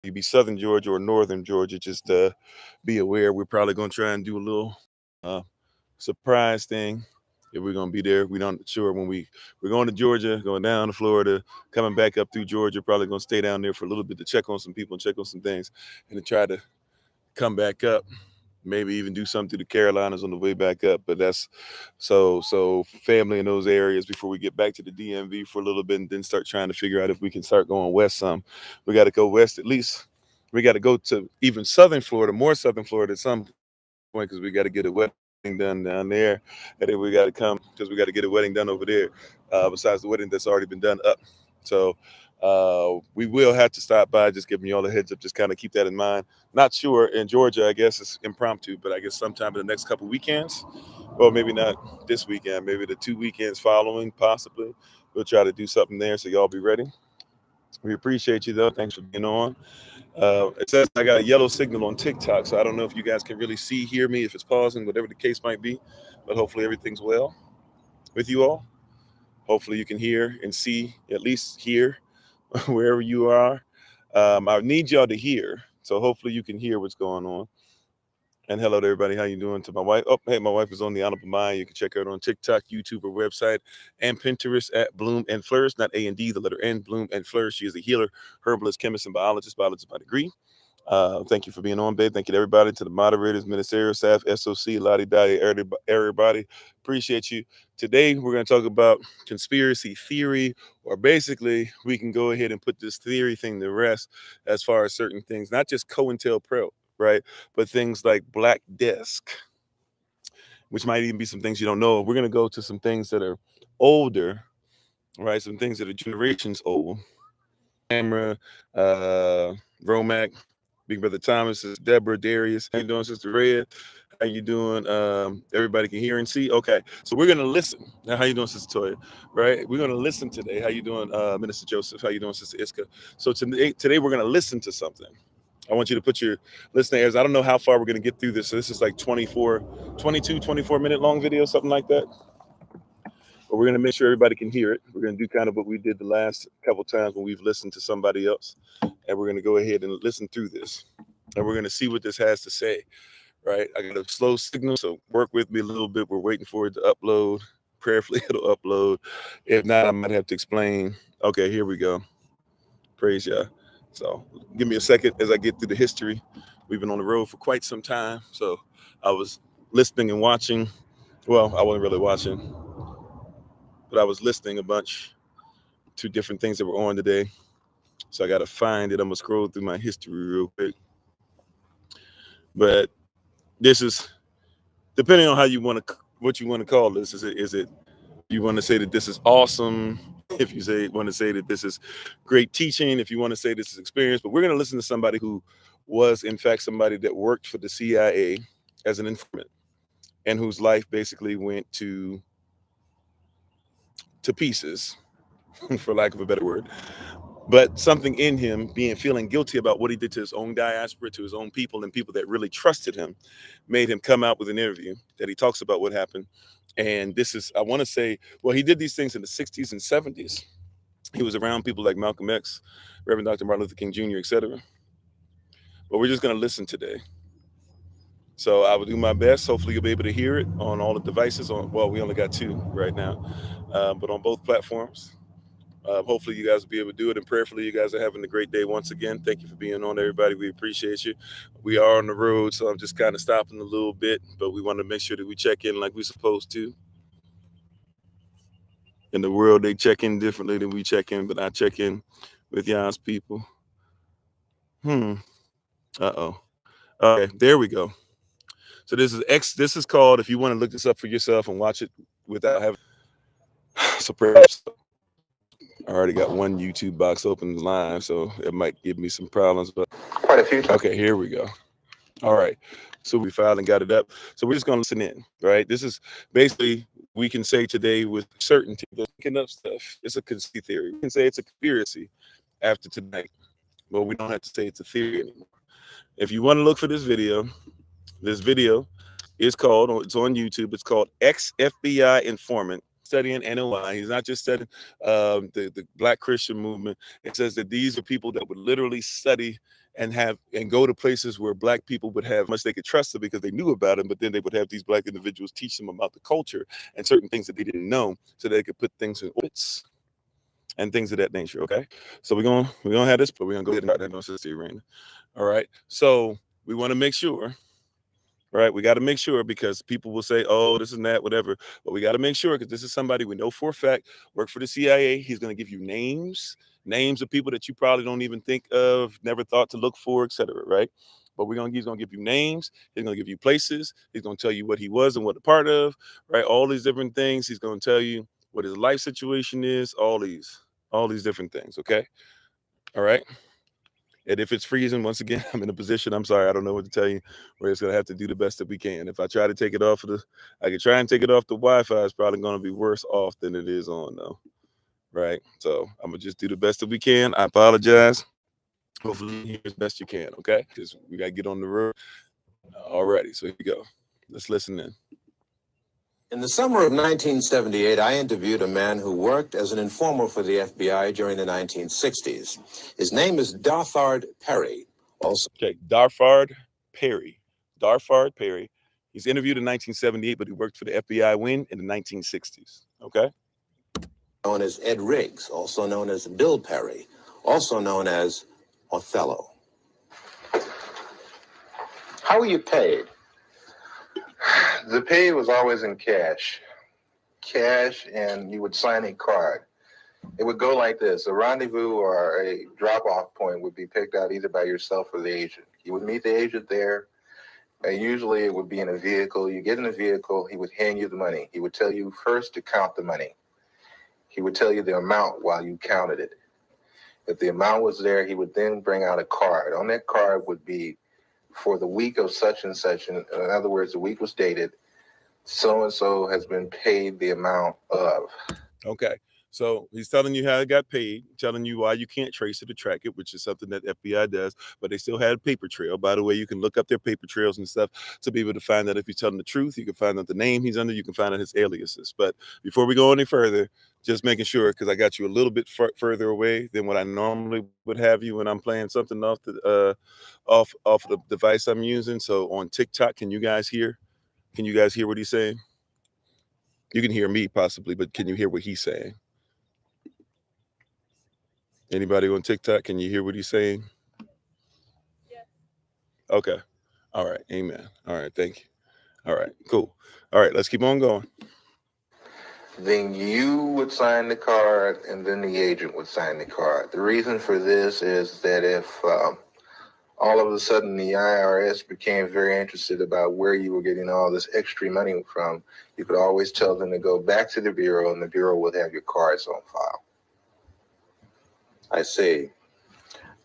you be Southern Georgia or Northern Georgia, just be aware. We're probably going to try and do a little uh, surprise thing. If we're going to be there, we don't sure when we're going to Georgia, going down to Florida, coming back up through Georgia. Probably going to stay down there for a little bit to check on some people and check on some things, and to try to come back up. Maybe even do something to the Carolinas on the way back up. But that's so family in those areas before we get back to the DMV for a little bit, and then start trying to figure out if we can start going west some. We got to go west at least. We got to go to even southern Florida, more southern Florida at some point, because we got to get a wedding done down there, and then we got to come because we got to get a wedding done over there. Besides the wedding that's already been done up, so we will have to stop by. Just giving you all a heads up. Just kind of keep that in mind. Not sure in Georgia. I guess it's impromptu, but I guess sometime in the next couple weekends, or maybe not this weekend. Maybe the 2 weekends following, possibly. We'll try to do something there, so y'all be ready. We appreciate you though. Thanks for being on. It says I got a yellow signal on TikTok, so I don't know if you guys can really see, hear me, if it's pausing, whatever the case might be. But hopefully everything's well with you all. Hopefully you can hear and see, at least hear wherever you are. I need y'all to hear, so hopefully you can hear what's going on. And hello to everybody. How you doing? To my wife. Oh, hey, my wife is on the Honorable Mind. You can check her out on TikTok, YouTube, or website, and Pinterest at Bloom and Flourish. Not A and D, the letter N. Bloom and Flourish. She is a healer, herbalist, chemist, and biologist by degree. Thank you for being on, babe. Thank you to everybody, to the moderators, ministerial staff, SOC, Lottie Dottie, everybody. Appreciate you. Today, we're going to talk about conspiracy theory, or basically, we can go ahead and put this theory thing to rest as far as certain things, not just COINTELPRO, right? But things like Black Desk, which might even be some things you don't know. We're going to go to some things that are older, right? Some things that are generations old. Camera, Romac, Big Brother Thomas, is Deborah, Darius. How you doing, Sister Red? How you doing? Everybody can hear and see. Okay, so we're gonna listen. Now, how you doing, Sister Toya? Right, we're gonna listen today. How you doing, Minister Joseph? How you doing, Sister Iska? So today we're gonna listen to something. I want you to put your listening ears. I don't know how far we're gonna get through this. So this is like 24-minute long video, something like that. But we're going to make sure everybody can hear it. We're going to do kind of what we did the last couple times when we've listened to somebody else. And we're going to go ahead and listen through this. And we're going to see what this has to say, right? I got a slow signal, so work with me a little bit. We're waiting for it to upload. Prayerfully, it'll upload. If not, I might have to explain. Okay, here we go. Praise y'all. So give me a second as I get through the history. We've been on the road for quite some time. So I was listening and watching. Well, I wasn't really watching, but I was listening a bunch to different things that were on today. So I got to find it. I'm going to scroll through my history real quick. But this is, depending on how you want to, what you want to call this. Is it you want to say that this is awesome? If you want to say that this is great teaching, if you want to say this is experience, but we're going to listen to somebody who was in fact somebody that worked for the CIA as an informant, and whose life basically went to pieces, for lack of a better word. But something in him feeling guilty about what he did to his own diaspora, to his own people, and people that really trusted him, made him come out with an interview that he talks about what happened. And this is, I want to say, well, he did these things in the 60s and 70s. He was around people like Malcolm X, Reverend Dr. Martin Luther King Jr., etc. But we're just going to listen today. So I will do my best. Hopefully you'll be able to hear it on all the devices. Well, we only got 2 right now, but on both platforms. Hopefully you guys will be able to do it, and prayerfully you guys are having a great day once again. Thank you for being on, everybody. We appreciate you. We are on the road, so I'm just kind of stopping a little bit, but we want to make sure that we check in like we're supposed to. In the world, they check in differently than we check in, but I check in with y'all's people. Uh-oh. Okay, there we go. So this is called, if you want to look this up for yourself and watch it without having, so perhaps I already got one YouTube box open live, so it might give me some problems, but quite a few times. Okay, here we go. All right. So we filed and got it up. So we're just going to listen in, right? This is basically, we can say today with certainty, looking up stuff, it's a conspiracy theory. We can say it's a conspiracy after tonight, but we don't have to say it's a theory anymore. If you want to look for this video is called, it's on YouTube, it's called Ex-FBI Informant studying NOI. He's not just studying the Black Christian movement. It says that these are people that would literally study and go to places where Black people would have much they could trust them because they knew about him, but then they would have these Black individuals teach them about the culture and certain things that they didn't know, so they could put things in orbits and things of that nature. Okay, so we're gonna have this, but we're gonna go ahead and start that on Sister Irene. All right, so we want to make sure. Right, we got to make sure, because people will say, "Oh, this and that, whatever." But we got to make sure, because this is somebody we know for a fact worked for the CIA. He's going to give you names of people that you probably don't even think of, never thought to look for, etc. Right? But he's going to give you names. He's going to give you places. He's going to tell you what he was and what a part of. Right? All these different things. He's going to tell you what his life situation is. All these different things. Okay. All right. And if it's freezing, once again, I'm in a position, I'm sorry, I don't know what to tell you, where it's going to have to do the best that we can. If I try to take it off I could try and take it off the Wi-Fi. It's probably going to be worse off than it is on, though. Right? So I'm going to just do the best that we can. I apologize. Hopefully you can hear as best you can, okay? Because we got to get on the road already. So here we go. Let's listen in. In the summer of 1978, I interviewed a man who worked as an informer for the FBI during the 1960s. His name is Darfard Perry. Okay, Darfard Perry. Darfard Perry. He's interviewed in 1978, but he worked for the FBI in the 1960s. Okay. Known as Ed Riggs, also known as Bill Perry, also known as Othello. How were you paid? The pay was always in cash, and you would sign a card. It would go like this: a rendezvous or a drop-off point would be picked out either by yourself or the agent. You would meet the agent there, and usually it would be in a vehicle. You get in the vehicle, he would hand you the money. He would tell you first to count the money. He would tell you the amount while you counted it. If the amount was there, he would then bring out a card. On that card would be for the week of such and such. In other words, the week was dated. So-and-so has been paid the amount of. Okay. So he's telling you how it got paid, telling you why you can't trace it or track it, which is something that FBI does, but they still had a paper trail. By the way, you can look up their paper trails and stuff to be able to find out if he's telling the truth. You can find out the name he's under. You can find out his aliases. But before we go any further, just making sure, because I got you a little bit further away than what I normally would have you when I'm playing something off the device I'm using. So on TikTok, can you guys hear? Can you guys hear what he's saying? You can hear me possibly, but can you hear what he's saying? Anybody on TikTok, can you hear what he's saying? Yeah. Okay. All right. Amen. All right. Thank you. All right. Cool. All right. Let's keep on going. Then you would sign the card, and then the agent would sign the card. The reason for this is that if all of a sudden the IRS became very interested about where you were getting all this extra money from, you could always tell them to go back to the Bureau, and the Bureau would have your cards on file. I see.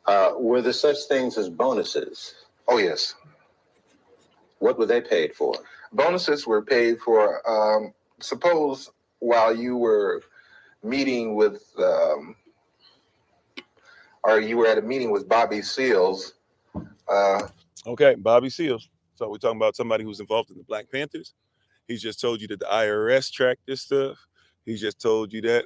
Were there such things as bonuses? Oh, yes. What were they paid for? Bonuses were paid for, suppose while you were meeting with, or you were at a meeting with Bobby Seals. Okay, Bobby Seals. So we're talking about somebody who's involved in the Black Panthers. He's just told you that the IRS tracked this stuff. He just told you that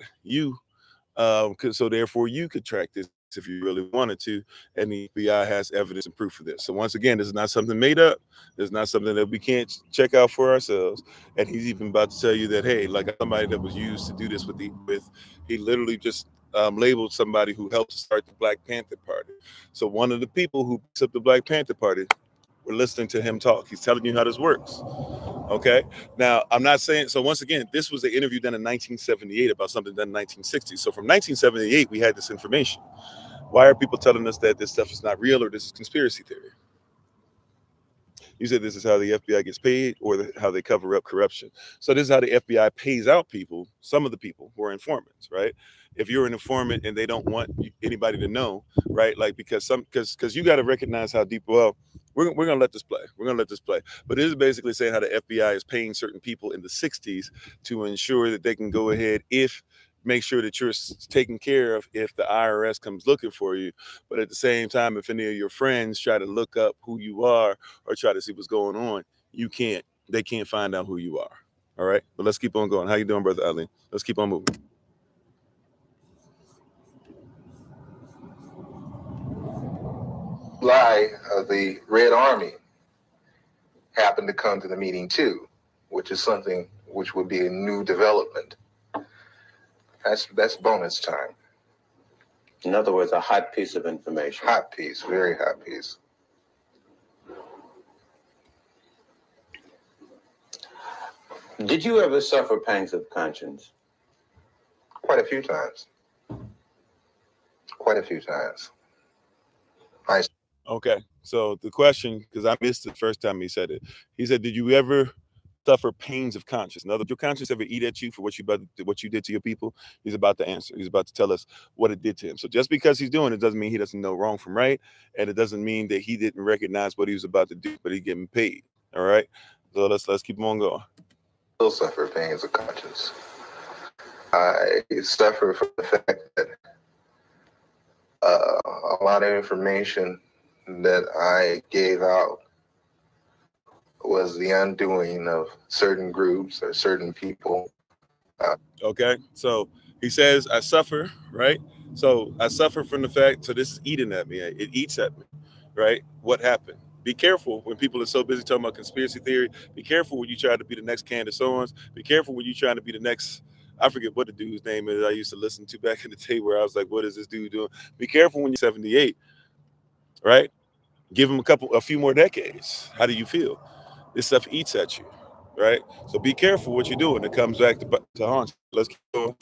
so therefore you could track this if you really wanted to, and the FBI has evidence and proof of this. So once again, this is not something made up. This is not something that we can't check out for ourselves. And he's even about to tell you that, hey, like somebody that was used to do this with he literally just labeled somebody who helped start the Black Panther Party. So one of the people who picks up the Black Panther Party, we're listening to him talk. He's telling you how this works. Okay. Now, I'm not saying, so once again, this was an interview done in 1978 about something done in 1960. So from 1978, we had this information. Why are people telling us that this stuff is not real or this is conspiracy theory? You said this is how the FBI gets paid, or how they cover up corruption. So this is how the FBI pays out people, some of the people who are informants, right? If you're an informant and they don't want anybody to know, right? Like, because you got to recognize how deep, well, we're going to let this play. We're going to let this play. But this is basically saying how the FBI is paying certain people in the 60s to ensure that they can go ahead make sure that you're taken care of if the IRS comes looking for you. But at the same time, if any of your friends try to look up who you are or try to see what's going on, they can't find out who you are. All right, but let's keep on going. How you doing, Brother Ali? Let's keep on moving. The Red Army happened to come to the meeting too, which is something which would be a new development. That's bonus time. In other words, a hot piece of information. Hot piece, very hot piece. Did you ever suffer pangs of conscience? Quite a few times. Quite a few times. Okay, so the question, because I missed it the first time he said it, he said, "Did you ever suffer pains of conscience?" In other words, your conscience ever eat at you for what you did to your people? He's about to answer. He's about to tell us what it did to him. So just because he's doing it doesn't mean he doesn't know wrong from right, and it doesn't mean that he didn't recognize what he was about to do, but he getting paid. All right, so let's keep on going. Still suffer pains of conscience. I suffer from the fact that a lot of information that I gave out was the undoing of certain groups or certain people. Okay, so he says, I suffer, right? So I suffer from the fact, so this is eating at me. It eats at me, right? What happened? Be careful when people are so busy talking about conspiracy theory. Be careful when you try to be the next Candace Owens. Be careful when you're trying to be the next, I forget what the dude's name is I used to listen to back in the day where I was like, what is this dude doing? Be careful when you're 78, right? Give him a few more decades. How do you feel? This stuff eats at you, right? So be careful what you're doing. It comes back to haunt you. Let's keep going.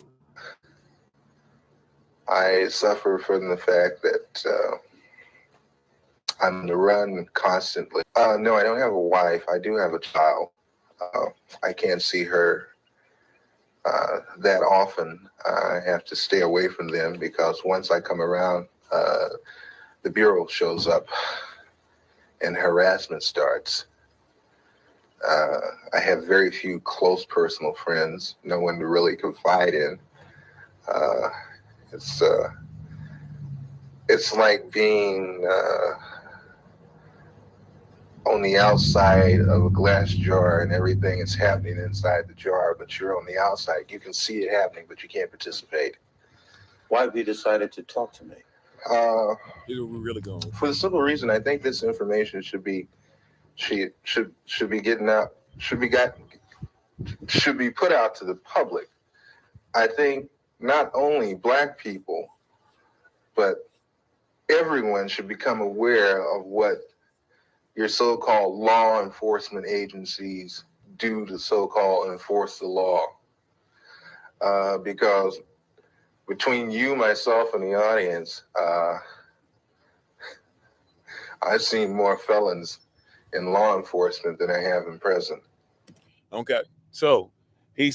I suffer from the fact that I'm on the run constantly. No, I don't have a wife. I do have a child. I can't see her that often. I have to stay away from them because once I come around, the Bureau shows up and harassment starts. I have very few close personal friends, no one to really confide in. It's like being on the outside of a glass jar and everything is happening inside the jar, but you're on the outside. You can see it happening, but you can't participate. Why have you decided to talk to me? We're really going. For the simple reason, I think this information should be getting out, should be put out to the public. I think not only Black people, but everyone should become aware of what your so-called law enforcement agencies do to so-called enforce the law. Because between you, myself, and the audience, I've seen more felons in law enforcement than I have in prison. Okay, so I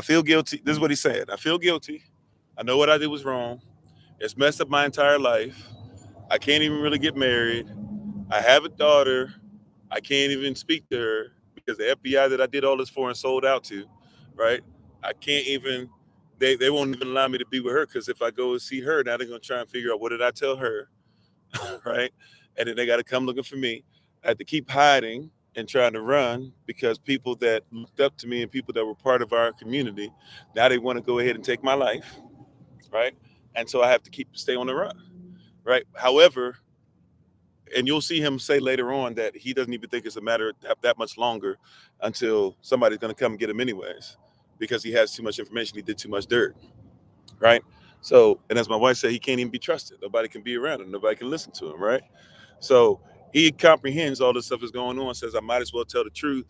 feel guilty. This is what he's saying. I feel guilty. I know what I did was wrong. It's messed up my entire life. I can't even really get married. I have a daughter. I can't even speak to her because the FBI that I did all this for and sold out to, right? I can't even, they won't even allow me to be with her because if I go and see her, now they're going to try and figure out what did I tell her, right? And then they got to come looking for me. I had to keep hiding and trying to run because people that looked up to me and people that were part of our community, now they want to go ahead and take my life, right? And so I have to stay on the run, right? However, and you'll see him say later on that he doesn't even think it's a matter of that much longer until somebody's going to come and get him anyways, because he has too much information. He did too much dirt, right? So, and as my wife said, he can't even be trusted. Nobody can be around him. Nobody can listen to him, right? So he comprehends all this stuff is going on, says, I might as well tell the truth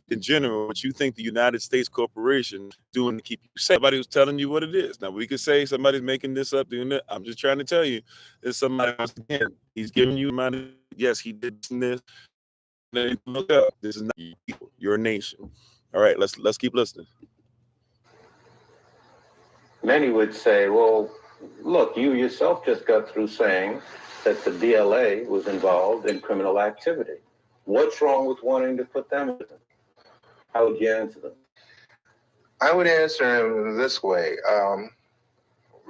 in general, what you think the United States corporation doing to keep you safe. Somebody was telling you what it is. Now, we could say somebody's making this up, doing that. I'm just trying to tell you, there's somebody, once again, he's giving you money. Yes, he did this. Look up. This is not you people. You're a nation. All right, let's keep listening. Many would say, well, look, you yourself just got through saying that the DLA was involved in criminal activity. What's wrong with wanting to put them in? How would you answer them? I would answer him this way.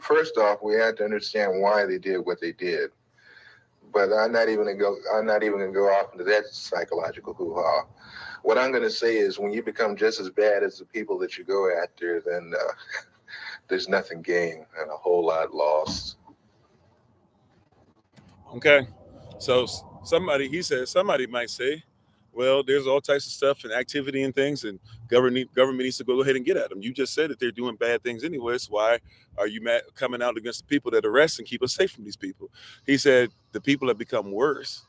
First off, we had to understand why they did what they did. but I'm not even gonna go off into that psychological hoo-ha. What I'm gonna say is, when you become just as bad as the people that you go after, then there's nothing gained and a whole lot lost. Okay, so he says somebody might say, well, there's all types of stuff and activity and things, and government needs to go ahead and get at them. You just said that they're doing bad things anyways. Why are you coming out against the people that arrest and keep us safe from these people? He said the people have become worse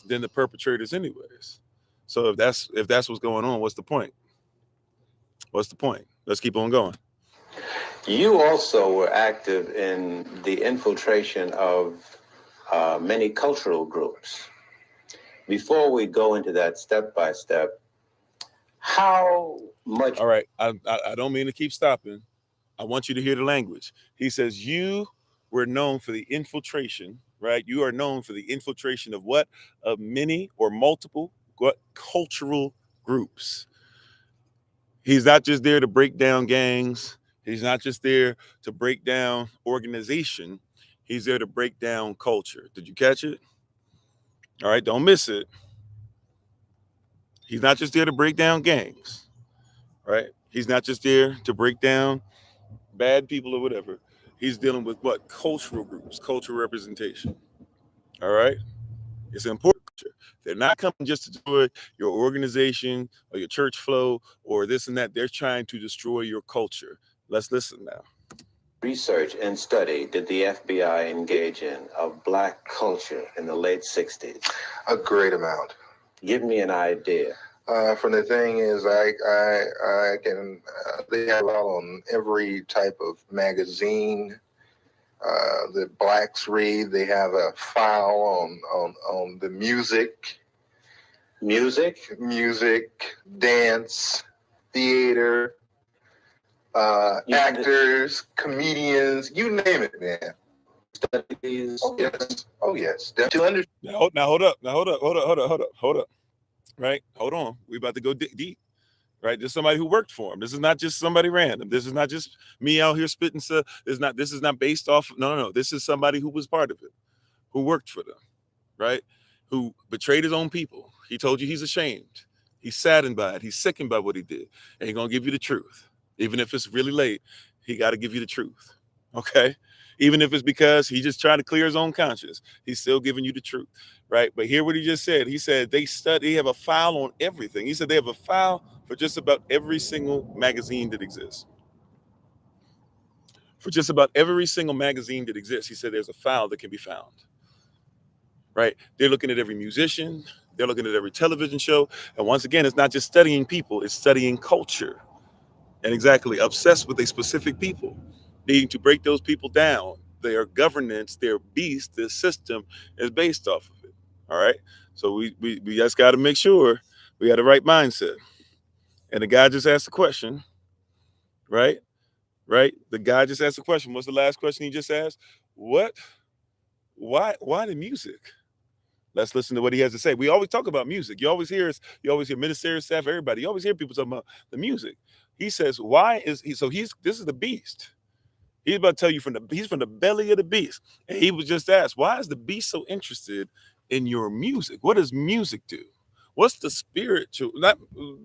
than the perpetrators anyways. So if that's what's going on, what's the point? What's the point? Let's keep on going. You also were active in the infiltration of many cultural groups. Before we go into that step by step, how much? All right, I don't mean to keep stopping. I want you to hear the language. He says you were known for the infiltration, right? You are known for the infiltration of what? Of many or multiple what? Cultural groups. He's not just there to break down gangs. He's not just there to break down organization. He's there to break down culture. Did you catch it? All right, don't miss it. He's not just there to break down gangs, right? He's not just there to break down bad people or whatever. He's dealing with what? Cultural groups, cultural representation. All right? It's important. They're not coming just to destroy your organization or your church flow or this and that. They're trying to destroy your culture. Let's listen now. Research and study did the FBI engage in of Black culture in the late 60s? A great amount. Give me an idea. From the thing is, I can. They have it all on every type of magazine. The Blacks read. They have a file on the music, dance, theater, actors, comedians, you name it, man. Studies. Oh yes. To understand. Now hold up. Right? Hold on. We about to go deep. Right? This is somebody who worked for him. This is not just somebody random. This is not just me out here spitting stuff. This is not based off. No. This is somebody who was part of it, who worked for them, right? Who betrayed his own people. He told you he's ashamed. He's saddened by it. He's sickened by what he did. And he's gonna give you the truth. Even if it's really late, he got to give you the truth. Okay? Even if it's because he just trying to clear his own conscience, he's still giving you the truth, right? But hear what he just said. He said they have a file on everything. He said they have a file for just about every single magazine that exists. For just about every single magazine that exists, he said there's a file that can be found, right? They're looking at every musician. They're looking at every television show. And once again, it's not just studying people, it's studying culture. And exactly, obsessed with a specific people, needing to break those people down. Their governance, their beast, their system is based off of it. All right. So we just got to make sure we got the right mindset. And the guy just asked a question, right? Right? The guy just asked a question. What's the last question he just asked? Why the music? Let's listen to what he has to say. We always talk about music. You always hear ministerial staff, everybody. You always hear people talking about the music. He says, why is he? So this is the beast. He's about to tell you he's from the belly of the beast. And he was just asked, why is the beast so interested in your music? What does music do? What's the spiritual?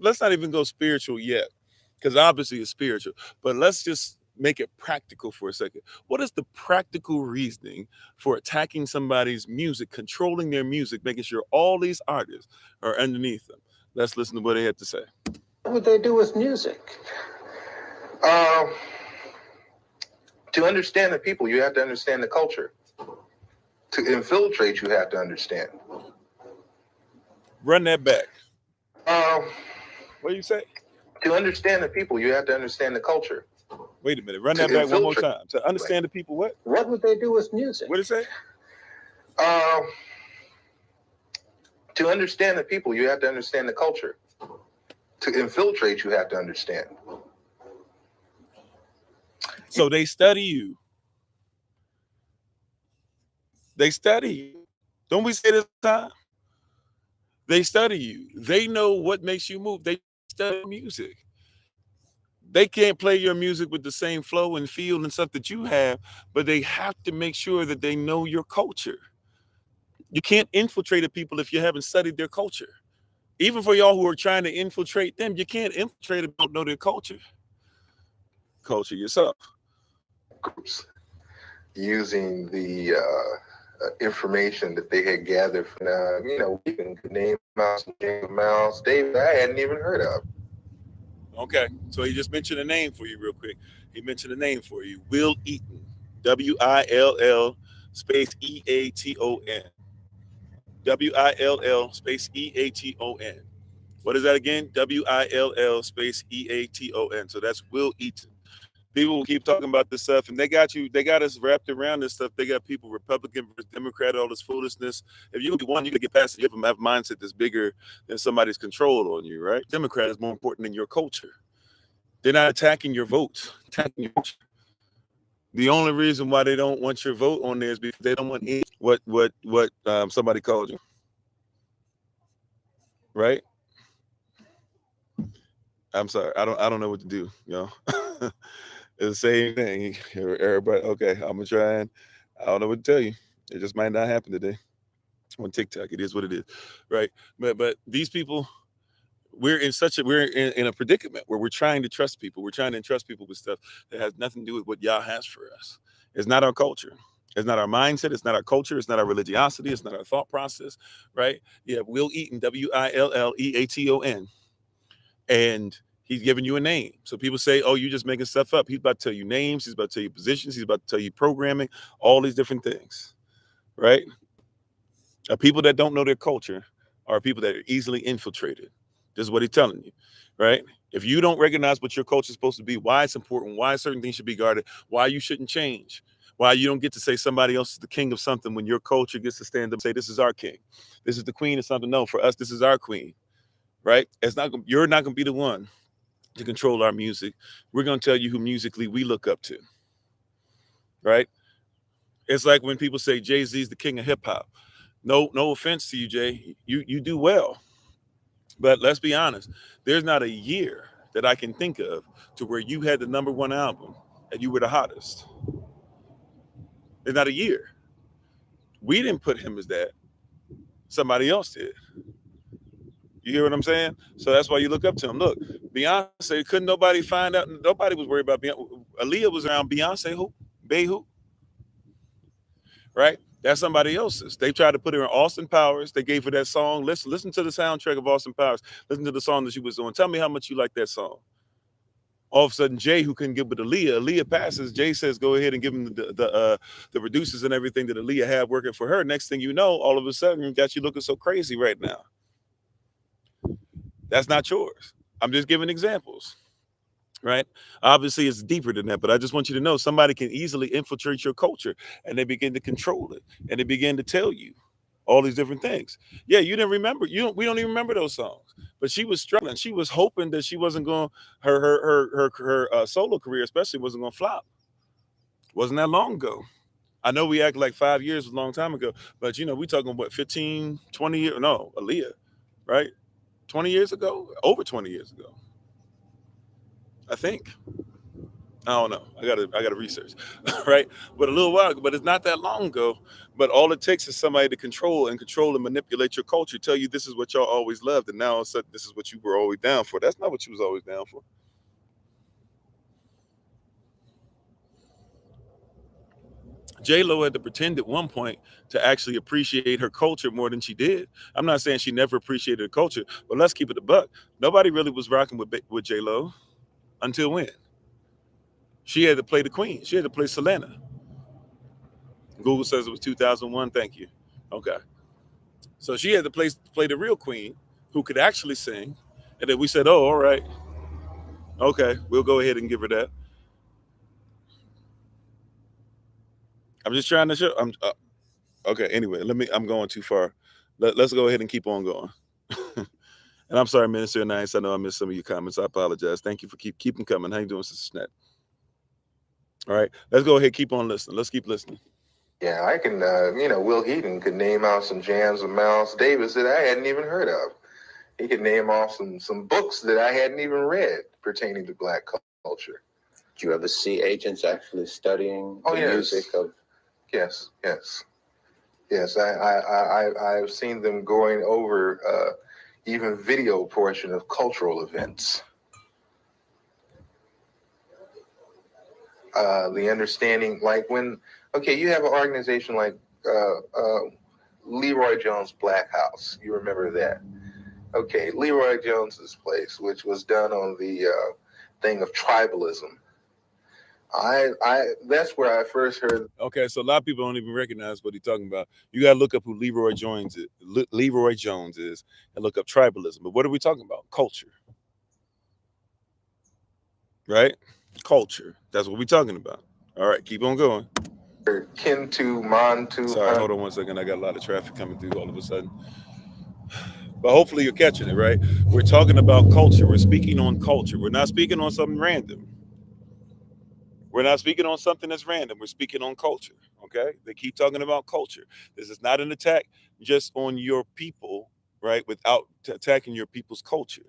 Let's not even go spiritual yet, because obviously it's spiritual. But let's just make it practical for a second. What is the practical reasoning for attacking somebody's music, controlling their music, making sure all these artists are underneath them? Let's listen to what they had to say. What would they do with music? To understand the people, you have to understand the culture. To infiltrate, you have to understand. Run that back. What do you say? To understand the people, you have to understand the culture. Wait a minute. Run that back one more time. To understand the people, what? What would they do with music? What did it say? To understand the people, you have to understand the culture. To infiltrate, you have to understand. So they study you. They study you. Don't we say this time? They study you. They know what makes you move. They study music. They can't play your music with the same flow and feel and stuff that you have, but they have to make sure that they know your culture. You can't infiltrate the people if you haven't studied their culture. Even for y'all who are trying to infiltrate them, you can't infiltrate them, don't know their culture. Culture yourself. Groups using the information that they had gathered from, we can name Mouse and James Mouse, David, I hadn't even heard of. Okay, so he just mentioned a name for you real quick. He mentioned a name for you. Will Eaton. W-I-L-L space E-A-T-O-N. W-I-L-L space E-A-T-O-N. What is that again? W-I-L-L space E-A-T-O-N. So that's Will Eaton. People will keep talking about this stuff, and they got us wrapped around this stuff. They got people, Republican versus Democrat, all this foolishness. If you one, you can get past it. You have a mindset that's bigger than somebody's control on you, right? Democrat is more important than your culture. They're not attacking your votes, attacking your culture. The only reason why they don't want your vote on there is because they don't want what somebody called you, right? I'm sorry, I don't know what to do, It's the same thing. Everybody, okay, I'm gonna try and I don't know what to tell you. It just might not happen today on TikTok. It is what it is, right? But these people, we're in a predicament where we're trying to trust people. We're trying to entrust people with stuff that has nothing to do with what Yah has for us. It's not our culture. It's not our mindset. It's not our culture. It's not our religiosity. It's not our thought process, right? Yeah, Will Eaton, W-I-L-L-E-A-T-O-N, and he's giving you a name. So people say, oh, you're just making stuff up. He's about to tell you names. He's about to tell you positions. He's about to tell you programming, all these different things, right? People that don't know their culture are people that are easily infiltrated. This is what he's telling you, right? If you don't recognize what your culture is supposed to be, why it's important, why certain things should be guarded, why you shouldn't change, why you don't get to say somebody else is the king of something when your culture gets to stand up and say, this is our king. This is the queen of something. No, for us, this is our queen, right? You're not going to be the one to control our music. We're going to tell you who musically we look up to, right? It's like when people say Jay-Z's the king of hip hop. No offense to you, Jay. You do well. But let's be honest, there's not a year that I can think of to where you had the #1 album and you were the hottest. There's not a year. We didn't put him as that. Somebody else did. You hear what I'm saying? So that's why you look up to him. Look, Beyonce, couldn't nobody find out? Nobody was worried about Beyonce. Aaliyah was around. Beyonce who? Bay who? Right? That's somebody else's. They tried to put her in Austin Powers. They gave her that song. Listen to the soundtrack of Austin Powers. Listen to the song that she was doing. Tell me how much you like that song. All of a sudden, Jay, who couldn't get with Aaliyah, Aaliyah passes. Jay says, go ahead and give him the producers and everything that Aaliyah had working for her. Next thing you know, all of a sudden, got you looking so crazy right now. That's not yours. I'm just giving examples, right? Obviously, it's deeper than that, but I just want you to know somebody can easily infiltrate your culture, and they begin to control it, and they begin to tell you all these different things. Yeah, you didn't remember. We don't even remember those songs. But she was struggling. She was hoping that she wasn't going her solo career, especially, wasn't going to flop. Wasn't that long ago? I know we act like 5 years was a long time ago, but we talking what 15, 20 years? No, Aaliyah, right? 20 years ago, over 20 years ago, I think. I don't know. I gotta research, right? But a little while ago, but it's not that long ago. But all it takes is somebody to control and manipulate your culture, tell you this is what y'all always loved, and now all of a sudden this is what you were always down for. That's not what you was always down for. J-Lo had to pretend at one point to actually appreciate her culture more than she did. I'm not saying she never appreciated her culture, but let's keep it a buck. Nobody really was rocking with J-Lo until when? She had to play the queen. She had to play Selena. Google says it was 2001. Thank you. Okay. So she had to play the real queen who could actually sing. And then we said, oh, all right. Okay, we'll go ahead and give her that. I'm just trying to show. Okay, anyway, I'm going too far. Let's go ahead and keep on going. And I'm sorry, Minister Nice. I know I missed some of your comments. I apologize. Thank you for keep them coming. How you doing, Sister Snap? All right, let's go ahead. Keep on listening. Let's keep listening. Yeah, I can, Will Heaton could name out some jams of Miles Davis that I hadn't even heard of. He could name off some books that I hadn't even read pertaining to Black culture. Do you ever see agents actually studying the music of? Yes. Yes, I've seen them going over even video portion of cultural events. The understanding, like when, okay, you have an organization like Leroy Jones Black House. You remember that? Okay, Leroy Jones's place, which was done on the thing of tribalism. That's where I first heard. Okay, so a lot of people don't even recognize what he's talking about. You got to look up who Leroy Jones is, and look up tribalism. But what are we talking about? Culture, right? Culture. That's what we're talking about. All right, keep on going. Kintu, Mantu. Sorry, hold on 1 second. I got a lot of traffic coming through all of a sudden. But hopefully you're catching it, right? We're talking about culture. We're speaking on culture. We're not speaking on something random. We're not speaking on something that's random. We're speaking on culture, okay? They keep talking about culture. This is not an attack just on your people, right, without attacking your people's culture.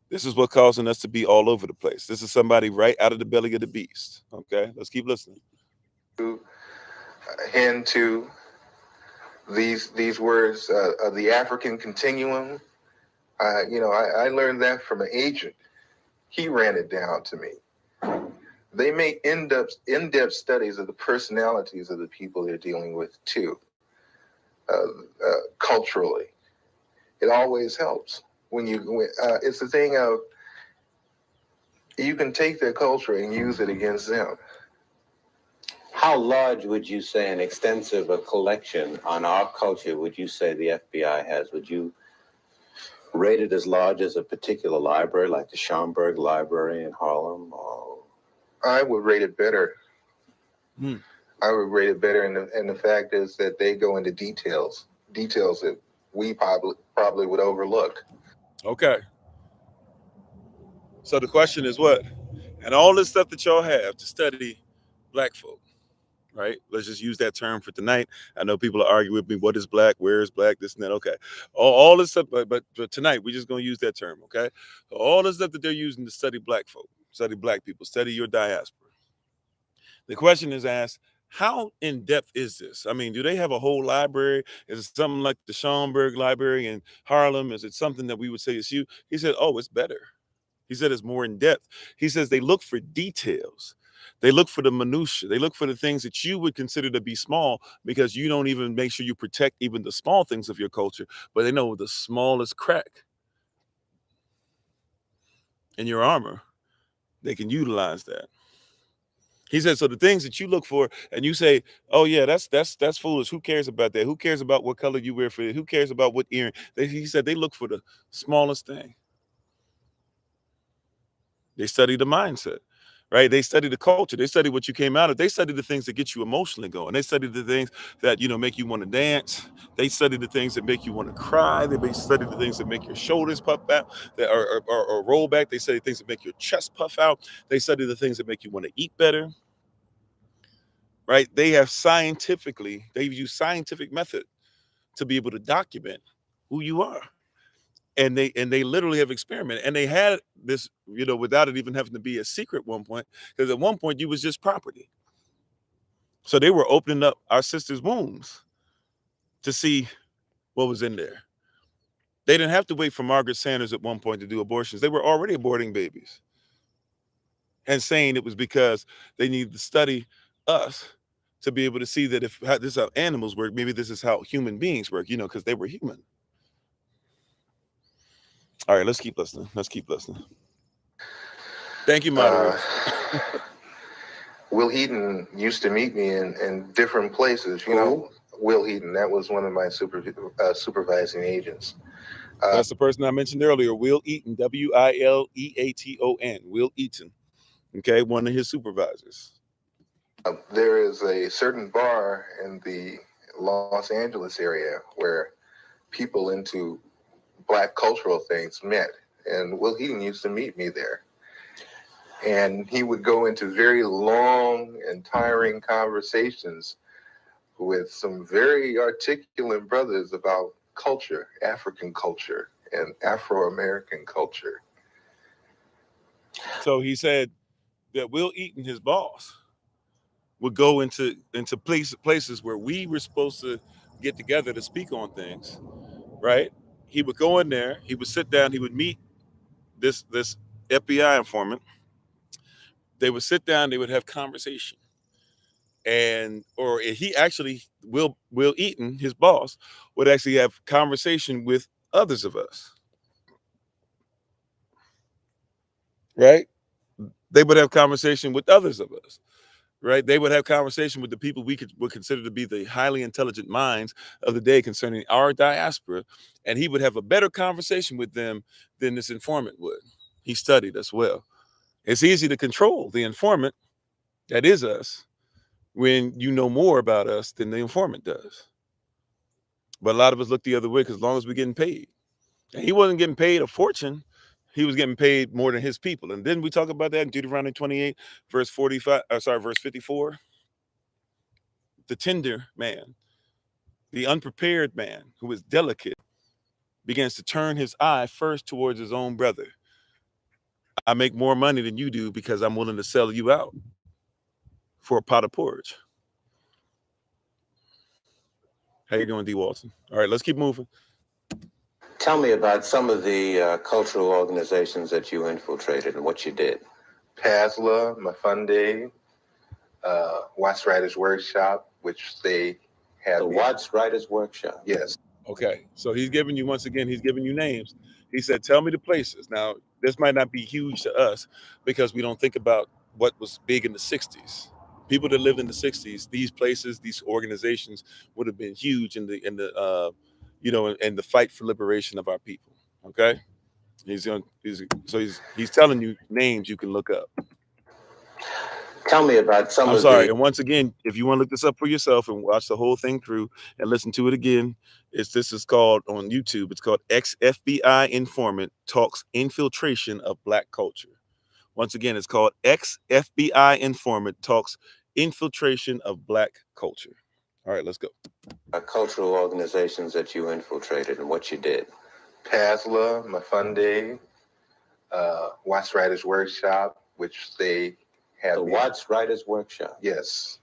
This is what causing us to be all over the place. This is somebody right out of the belly of the beast, okay? Let's keep listening. Into these words of the African continuum. I learned that from an agent. He ran it down to me. They make in-depth studies of the personalities of the people they're dealing with too. Culturally, it always helps when it's the thing of you can take their culture and use it against them. How large would you say an extensive collection on our culture would you say the FBI has? Would you rate it as large as a particular library, like the Schomburg Library in Harlem? Or... I would rate it better. I would rate it better, and the fact is that they go into details that we probably would overlook. Okay. So the question is what? And all this stuff that y'all have to study black folk, right? Let's just use that term for tonight. I know people are arguing with me. What is black? Where is black? This and that. Okay. All this stuff, but tonight we're just going to use that term, okay? So all the stuff that they're using to study black folk, study black people, study your diaspora. The question is asked, how in depth is this? I mean, do they have a whole library? Is it something like the Schomburg Library in Harlem? Is it something that we would say is you? He said, oh, it's better. He said it's more in depth. He says they look for details. They look for the minutia. They look for the things that you would consider to be small because you don't even make sure you protect even the small things of your culture, but they know the smallest crack in your armor, they can utilize that. He said, so the things that you look for and you say, oh yeah, that's foolish. Who cares about that? Who cares about what color you wear for it? Who cares about what earring? He said they look for the smallest thing. They study the mindset, right? They study the culture. They study what you came out of. They study the things that get you emotionally going. They study the things that, make you want to dance. They study the things that make you want to cry. They study the things that make your shoulders puff out or roll back. They study things that make your chest puff out. They study the things that make you want to eat better, right? They use scientific method to be able to document who you are. And they literally have experimented, and they had this, without it even having to be a secret at one point, because at one point you was just property. So they were opening up our sisters' wombs to see what was in there. They didn't have to wait for Margaret Sanders at one point to do abortions. They were already aborting babies and saying it was because they needed to study us to be able to see that if this is how animals work, maybe this is how human beings work, because they were human. All right, let's keep listening. Thank you, moderators. Will Heaton used to meet me in different places. Will Heaton, that was one of my supervising agents. That's the person I mentioned earlier, Will Eaton, Wileaton, Will Eaton. Okay, one of his supervisors. There is a certain bar in the Los Angeles area where people into Black cultural things met, and Will Heaton used to meet me there. And he would go into very long and tiring conversations with some very articulate brothers about culture, African culture and Afro-American culture. So he said that Will Eaton, his boss, would go into places where we were supposed to get together to speak on things, right? He would go in there, he would sit down, he would meet this FBI informant. They would sit down, they would have conversation. And or he actually Will Eaton, his boss, would actually have conversation with others of us. Right? They would have conversation with others of us. Right? They would have conversation with the people would consider to be the highly intelligent minds of the day concerning our diaspora, and he would have a better conversation with them than this informant would. He studied us well. It's easy to control the informant, that is us, when you know more about us than the informant does. But a lot of us look the other way because as long as we're getting paid, and he wasn't getting paid a fortune, he was getting paid more than his people. And then we talk about that in Deuteronomy 28, verse 54. The tender man, the unprepared man who is delicate, begins to turn his eye first towards his own brother. I make more money than you do because I'm willing to sell you out for a pot of porridge. How you doing, D. Walton? All right, let's keep moving. Tell me about some of the cultural organizations that you infiltrated and what you did. PASLA, Mafunde, Watts Writers Workshop, which they had. The Watts Writers Workshop? Yes. Okay, so he's giving you, once again, he's giving you names. He said, tell me the places. Now, this might not be huge to us because we don't think about what was big in the 60s. People that lived in the 60s, these places, these organizations would have been huge in the in the fight for liberation of our people. Okay, he's telling you names you can look up. Tell me about some I'm of sorry. the... And once again, if you want to look this up for yourself and watch the whole thing through and listen to it again, this is called on YouTube. It's called ex-FBI Informant Talks Infiltration of Black Culture. Once again, it's called ex-FBI Informant Talks Infiltration of Black Culture. All right, let's go. Cultural organizations that you infiltrated and what you did. PASLA, Mafunde, Watts Writers Workshop, which they had. The Watts Writers Workshop? Yes.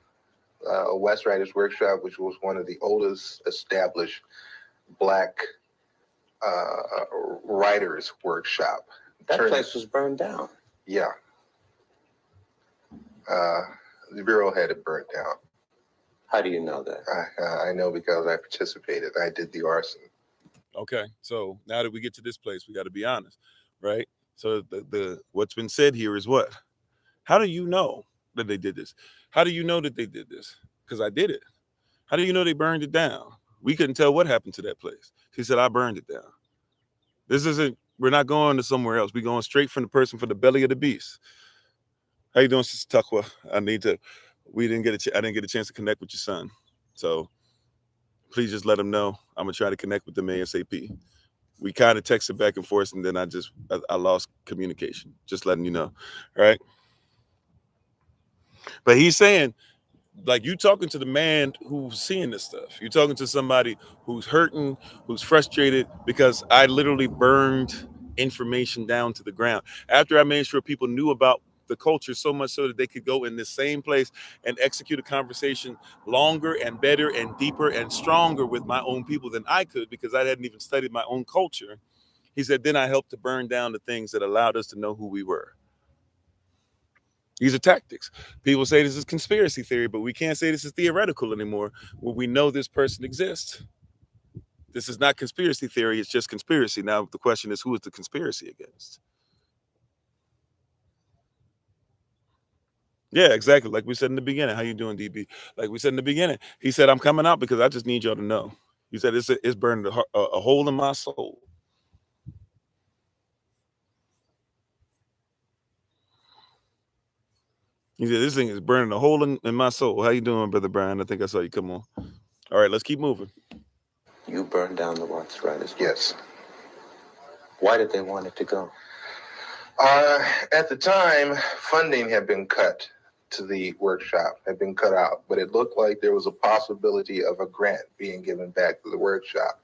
Watts Writers Workshop, which was one of the oldest established Black writers workshop. That place was burned down. Yeah. The Bureau had it burnt down. How do you know that? I know because I participated. I did the arson. Okay, so now that we get to this place, we got to be honest, right? So the what's been said here is what? How do you know that they did this? How do you know that they did this? Because I did it. How do you know they burned it down? We couldn't tell what happened to that place. He said, I burned it down. We're not going to somewhere else. We're going straight from the person from the belly of the beast. How you doing, Sister Tuckwa? I didn't get a chance to connect with your son. So please just let him know. I'm going to try to connect with them ASAP. We kind of texted back and forth, and then I lost communication. Just letting you know, right? But he's saying, like, you talking to the man who's seeing this stuff. You're talking to somebody who's hurting, who's frustrated, because I literally burned information down to the ground. After I made sure people knew about the culture so much so that they could go in the same place and execute a conversation longer and better and deeper and stronger with my own people than I could, because I hadn't even studied my own culture. He said, then I helped to burn down the things that allowed us to know who we were. These are tactics. People say this is conspiracy theory, but we can't say this is theoretical anymore when we know this person exists. This is not conspiracy theory, it's just conspiracy. Now, the question is, who is the conspiracy against? Yeah, exactly. Like we said in the beginning. How you doing, DB? Like we said in the beginning, he said, I'm coming out because I just need y'all to know. He said, it's burning a hole in my soul. He said, this thing is burning a hole in my soul. How you doing, Brother Brian? I think I saw you come on. All right, let's keep moving. You burned down the Watts Writers? Yes. Why did they want it to go? At the time, funding had been cut to the workshop, had been cut out, but it looked like there was a possibility of a grant being given back to the workshop.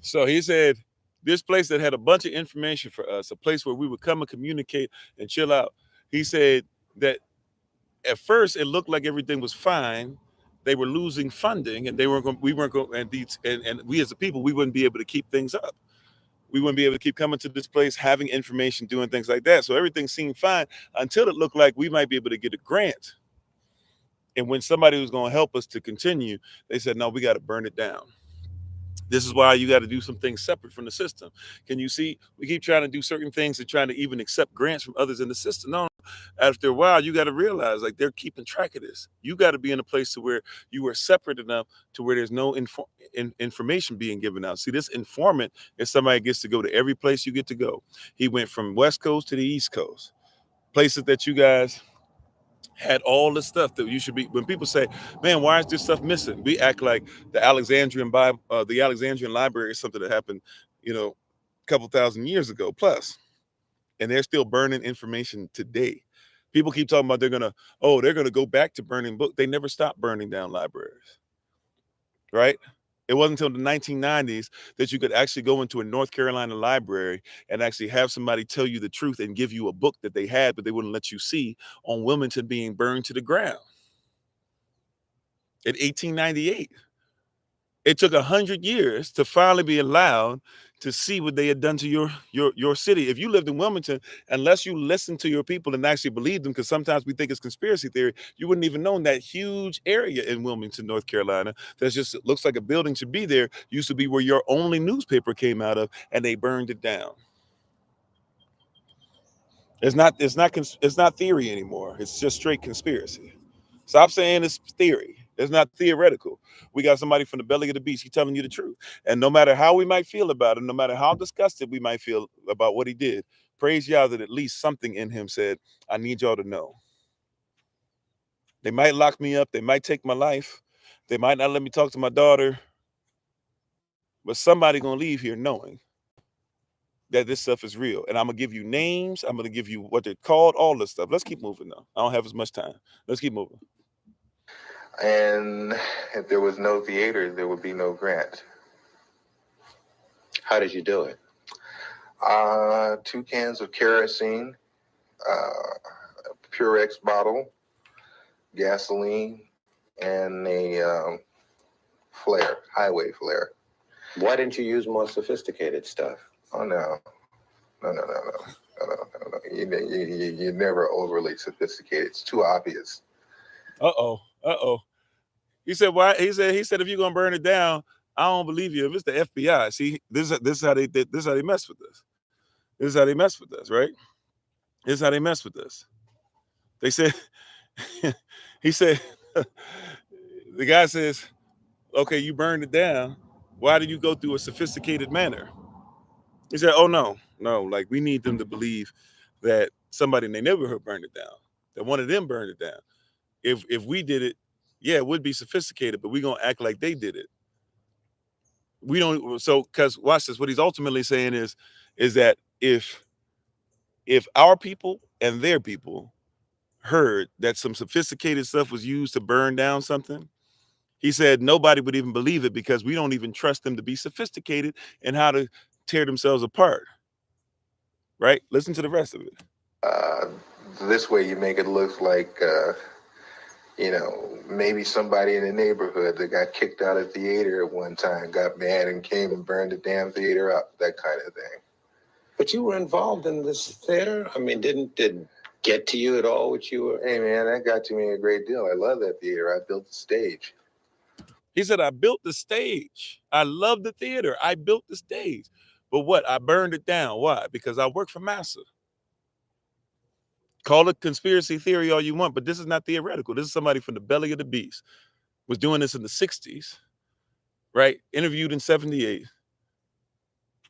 So he said, this place that had a bunch of information for us, a place where we would come and communicate and chill out. He said that at first it looked like everything was fine, they were losing funding, and we weren't going, and we as a people, we wouldn't be able to keep things up. We wouldn't be able to keep coming to this place, having information, doing things like that. So everything seemed fine until it looked like we might be able to get a grant. And when somebody was going to help us to continue, they said, no, we got to burn it down. This is why you got to do some things separate from the system. Can you see? We keep trying to do certain things and trying to even accept grants from others in the system. No, after a while, you got to realize like they're keeping track of this. You got to be in a place to where you are separate enough to where there's no information being given out. See, this informant is somebody gets to go to every place you get to go. He went from West Coast to the East Coast, places that you guys had all the stuff that you should be. When people say, man, why is this stuff missing? We act like the Alexandrian Bible, the Alexandrian library is something that happened, a couple thousand years ago plus, and they're still burning information today. People keep talking about they're gonna go back to burning books. They never stopped burning down libraries, right? It wasn't until the 1990s that you could actually go into a North Carolina library and actually have somebody tell you the truth and give you a book that they had, but they wouldn't let you see, on Wilmington being burned to the ground in 1898. It took 100 years to finally be allowed to see what they had done to your city. If you lived in Wilmington, unless you listened to your people and actually believed them, because sometimes we think it's conspiracy theory, you wouldn't even know that huge area in Wilmington, North Carolina, that's just looks like a building should be there, used to be where your only newspaper came out of, and they burned it down. It's not theory anymore. It's just straight conspiracy. Stop saying it's theory. It's not theoretical. We got somebody from the belly of the beast. He's telling you the truth. And no matter how we might feel about it, no matter how disgusted we might feel about what he did, praise Yah that at least something in him said, I need y'all to know. They might lock me up. They might take my life. They might not let me talk to my daughter. But somebody going to leave here knowing that this stuff is real. And I'm going to give you names. I'm going to give you what they're called, all this stuff. Let's keep moving, though. I don't have as much time. Let's keep moving. And if there was no theater, there would be no grant. How did you do it? 2 cans of kerosene, a Purex bottle, gasoline, and a flare, highway flare. Why didn't you use more sophisticated stuff? Oh, no. You're never overly sophisticated. It's too obvious. Uh-oh. He said, why? He said, if you're gonna burn it down, I don't believe you. If it's the FBI, see, this is how they mess with us. This is how they mess with us, right? This is how they mess with us. They said, he said, the guy says, okay, you burned it down. Why did you go through a sophisticated manner? He said, oh no, like we need them to believe that somebody in their neighborhood burned it down, that one of them burned it down. If we did it, yeah, it would be sophisticated, but we're gonna act like they did it. We don't. So, because watch this. What he's ultimately saying is that if our people and their people heard that some sophisticated stuff was used to burn down something, he said nobody would even believe it because we don't even trust them to be sophisticated in how to tear themselves apart. Right? Listen to the rest of it. This way you make it look like, maybe somebody in the neighborhood that got kicked out of theater at one time got mad and came and burned the damn theater up, that kind of thing. But you were involved in this theater? I mean, didn't get to you at all what you were? Hey, man, that got to me a great deal. I love that theater. I built the stage. He said, I built the stage. I love the theater. I built the stage. But what? I burned it down. Why? Because I work for Massa. Call it conspiracy theory all you want, but this is not theoretical. This is somebody from the belly of the beast. Was doing this in the 60s, right? Interviewed in 78.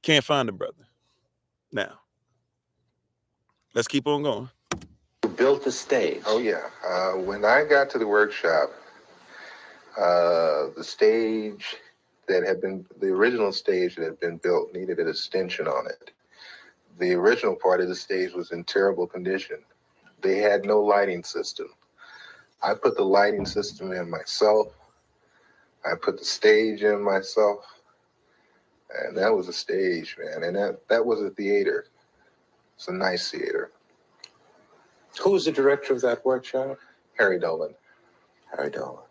Can't find the brother. Now, let's keep on going. You built the stage. Oh, yeah. When I got to the workshop, the stage that had been, the original stage that had been built needed an extension on it. The original part of the stage was in terrible condition. They had no lighting system. I put the lighting system in myself. I put the stage in myself. And that was a stage, man. And that was a theater. It's a nice theater. Who was the director of that workshop? Harry Dolan. Harry Dolan.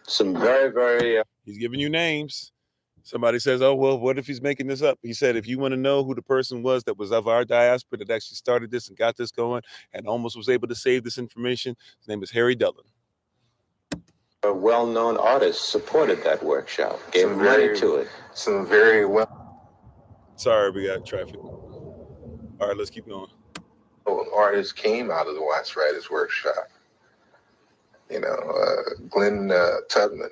Some very, very... He's giving you names. Somebody says, oh, well, what if he's making this up? He said, if you want to know who the person was that was of our diaspora that actually started this and got this going and almost was able to save this information, his name is Harry Dillon. well-known artists supported that workshop, gave money to it. Some very well... Sorry, we got traffic. All right, let's keep going. Artists came out of the Watch Writers Workshop. You know, Glenn Tubman,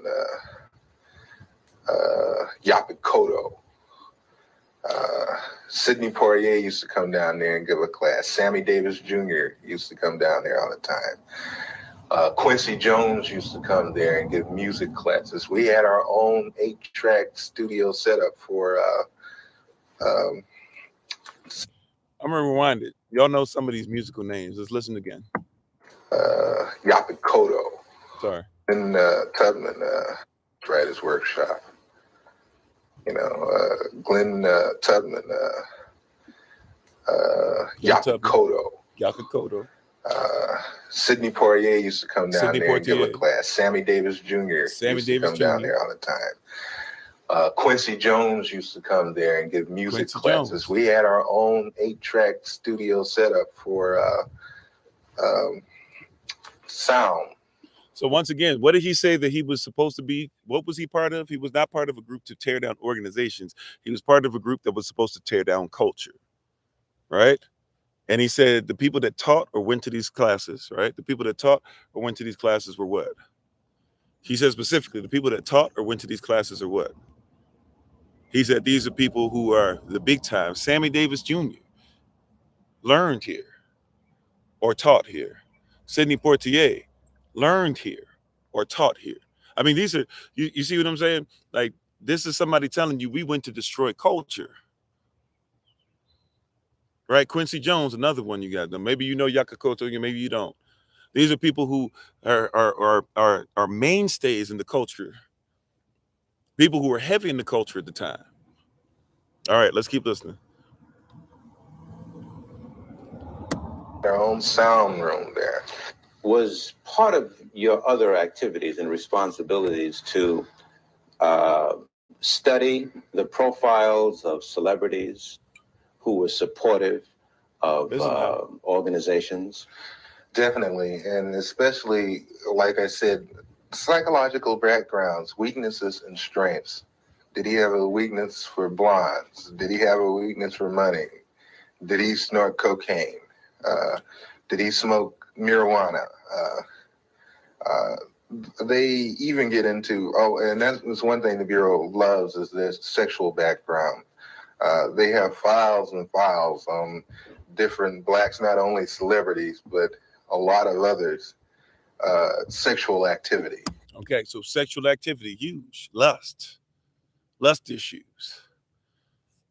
Yaphet Kotto, Sidney Poitier used to come down there and give a class. Sammy Davis Jr. used to come down there all the time. Quincy Jones used to come there and give music classes. We had our own 8-track studio setup for... I'm going to rewind it. Y'all know some of these musical names. Let's listen again. Yaphet Kotto. Sorry. And Tubman, Writers Workshop. You know, Glenn Tubman, Yaphet Kotto. Yaphet Kotto. Sidney Poitier used to come down there and give a class. Sammy Davis Jr. used to come down there all the time. Quincy Jones used to come there and give music classes. We had our own 8-track studio setup for sound. So once again, what did he say that he was supposed to be? What was he part of? He was not part of a group to tear down organizations. He was part of a group that was supposed to tear down culture, right? And he said the people that taught or went to these classes, right? The people that taught or went to these classes were what? He said specifically, the people that taught or went to these classes are what? He said these are people who are the big time. Sammy Davis Jr. learned here or taught here. Sidney Poitier learned here or taught here. I mean, these are, you see what I'm saying? Like, this is somebody telling you we went to destroy culture. Right? Quincy Jones, another one you got. Maybe you know Yaphet Kotto, maybe you don't. These are people who are mainstays in the culture. People who were heavy in the culture at the time. All right, let's keep listening. Their own sound room there. Was part of your other activities and responsibilities to study the profiles of celebrities who were supportive of organizations? Definitely, and especially, like I said, psychological backgrounds, weaknesses and strengths. Did he have a weakness for blondes? Did he have a weakness for money? Did he snort cocaine? Did he smoke marijuana? They even get into, and that's one thing the Bureau loves is their sexual background. They have files and files on different blacks, not only celebrities, but a lot of others, sexual activity. Okay, so sexual activity, huge. Lust issues,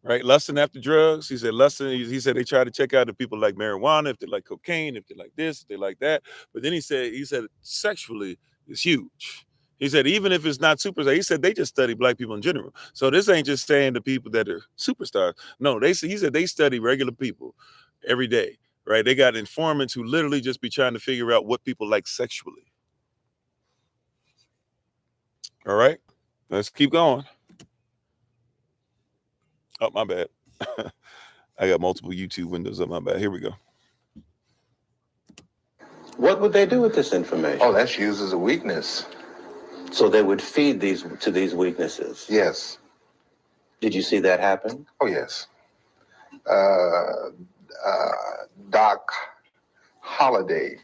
right? Lusting after drugs. He said he said they try to check out if people like marijuana, if they like cocaine, if they like this, if they like that. But then he said sexually is huge. He said, even if it's not superstars, he said they just study black people in general. So this ain't just saying the people that are superstars. No, he said they study regular people every day, right? They got informants who literally just be trying to figure out what people like sexually. All right, let's keep going. Oh, my bad. I got multiple YouTube windows up. My bad. Here we go. What would they do with this information? Oh, that's used as a weakness. So they would feed these weaknesses? Yes. Did you see that happen? Oh, yes. Doc Holliday,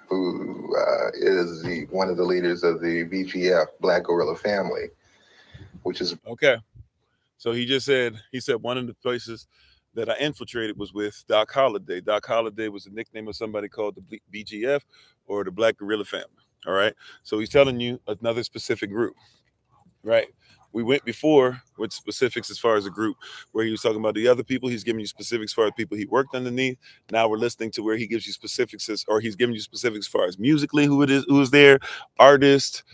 who is one of the leaders of the BGF, Black Gorilla Family, which is... Okay. So he said one of the places that I infiltrated was with Doc Holliday. Doc Holliday was a nickname of somebody called the BGF or the Black Gorilla Family. All right. So he's telling you another specific group, right? We went before with specifics as far as a group where he was talking about the other people. He's giving you specifics as far as people he worked underneath. Now we're listening to where he gives you specifics or he's giving you specifics as far as musically who is there, artists,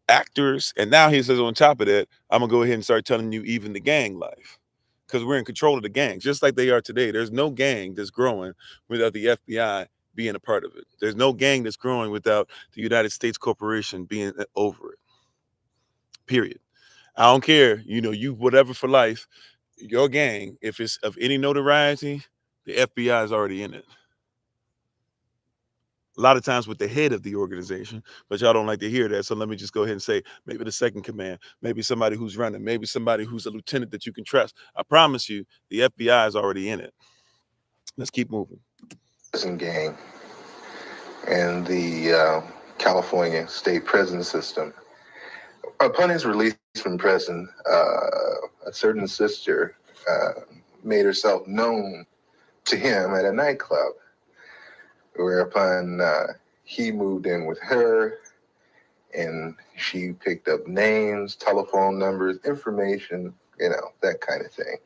actors. And now he says on top of that, I'm going to go ahead and start telling you even the gang life. Because we're in control of the gangs, just like they are today. There's no gang that's growing without the FBI being a part of it. There's no gang that's growing without the United States corporation being over it. Period. I don't care, you whatever for life, your gang, if it's of any notoriety, the FBI is already in it. A lot of times with the head of the organization, but y'all don't like to hear that. So let me just go ahead and say maybe the second command, maybe somebody who's running, maybe somebody who's a lieutenant that you can trust. I promise you, the FBI is already in it. Let's keep moving. Prison gang and the California state prison system. Upon his release from prison, a certain sister made herself known to him at a nightclub, whereupon he moved in with her, and she picked up names, telephone numbers, information, that kind of thing.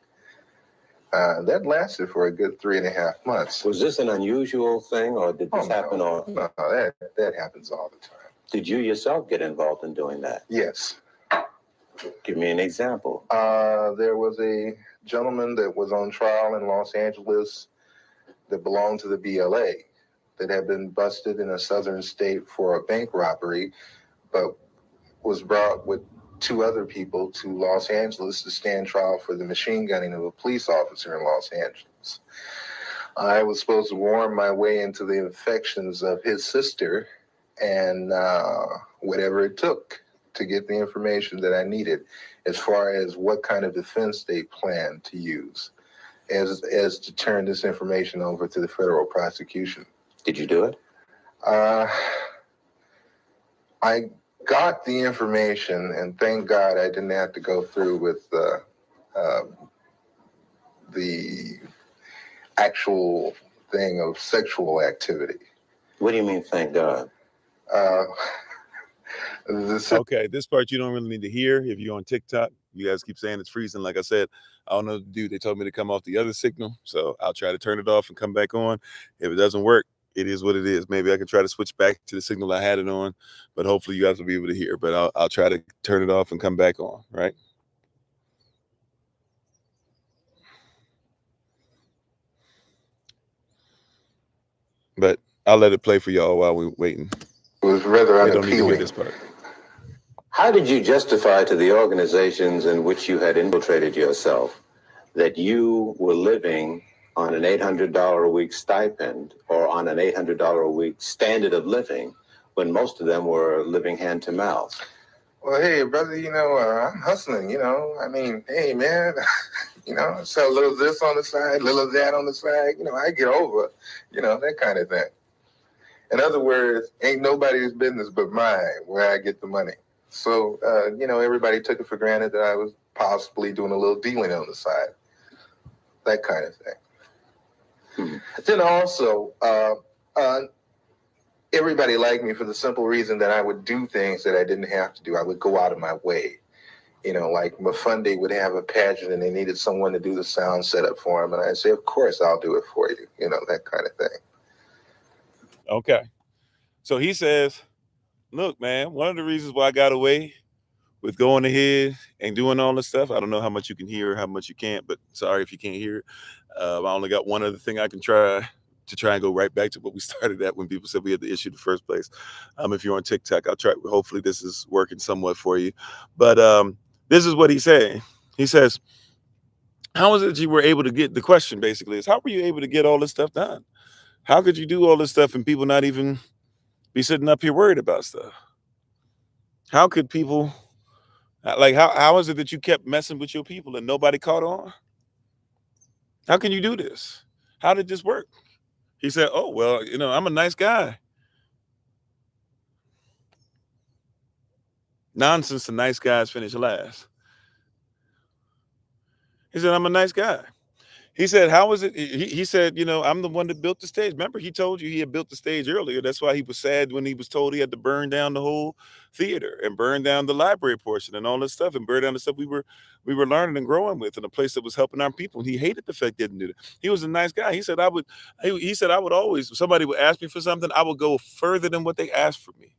That lasted for a good 3.5 months. Was this an unusual thing, or did this happen? No, that happens all the time. Did you yourself get involved in doing that? Yes. Give me an example. There was a gentleman that was on trial in Los Angeles that belonged to the BLA that had been busted in a southern state for a bank robbery, but was brought with 2 other people to Los Angeles to stand trial for the machine gunning of a police officer in Los Angeles. I was supposed to worm my way into the affections of his sister and whatever it took to get the information that I needed as far as what kind of defense they planned to use as to turn this information over to the federal prosecution. Did you do it? I got the information, and thank God I didn't have to go through with the actual thing of sexual activity. What do you mean, thank God? Okay, this part you don't really need to hear if you're on TikTok. You guys keep saying it's freezing. Like I said, I don't know what to do. They told me to come off the other signal, so I'll try to turn it off and come back on. If it doesn't work, it is what it is. Maybe I can try to switch back to the signal I had it on, but hopefully you guys will be able to hear. But I'll try to turn it off and come back on, right? But I'll let it play for y'all while we're waiting. It was rather They don't need to hear unappealing. this part. How did you justify to the organizations in which you had infiltrated yourself that you were living on an $800 a week stipend or on an $800 a week standard of living when most of them were living hand to mouth? Well, hey, brother, I'm hustling, I mean, hey, man, sell a little this on the side, a little of that on the side, I get over, that kind of thing. In other words, ain't nobody's business but mine where I get the money. So, everybody took it for granted that I was possibly doing a little dealing on the side, that kind of thing. Then also, everybody liked me for the simple reason that I would do things that I didn't have to do. I would go out of my way. Like Mafunde would have a pageant and they needed someone to do the sound setup for him. And I'd say, of course, I'll do it for you. That kind of thing. Okay. So he says, look, man, one of the reasons why I got away with going ahead and doing all this stuff, I don't know how much you can hear, how much you can't, but sorry if you can't hear it. I only got one other thing I can try and go right back to what we started at when people said we had the issue in the first place. If you're on TikTok, I'll try. Hopefully this is working somewhat for you. But this is what he's saying. He says, how is it that you were able to get, the question basically is, how were you able to get all this stuff done? How could you do all this stuff and people not even be sitting up here worried about stuff? How could people, like, how is it that you kept messing with your people and nobody caught on? How can you do this? How did this work? He said, oh, well, I'm a nice guy. Nonsense, the nice guys finish last. He said, I'm a nice guy. He said, how is it? He said, I'm the one that built the stage. Remember, he told you he had built the stage earlier. That's why he was sad when he was told he had to burn down the whole theater and burn down the library portion and all this stuff and burn down the stuff we were learning and growing with in a place that was helping our people. And he hated the fact they didn't do that. He was a nice guy. He said, I would always, if somebody would ask me for something, I would go further than what they asked for me.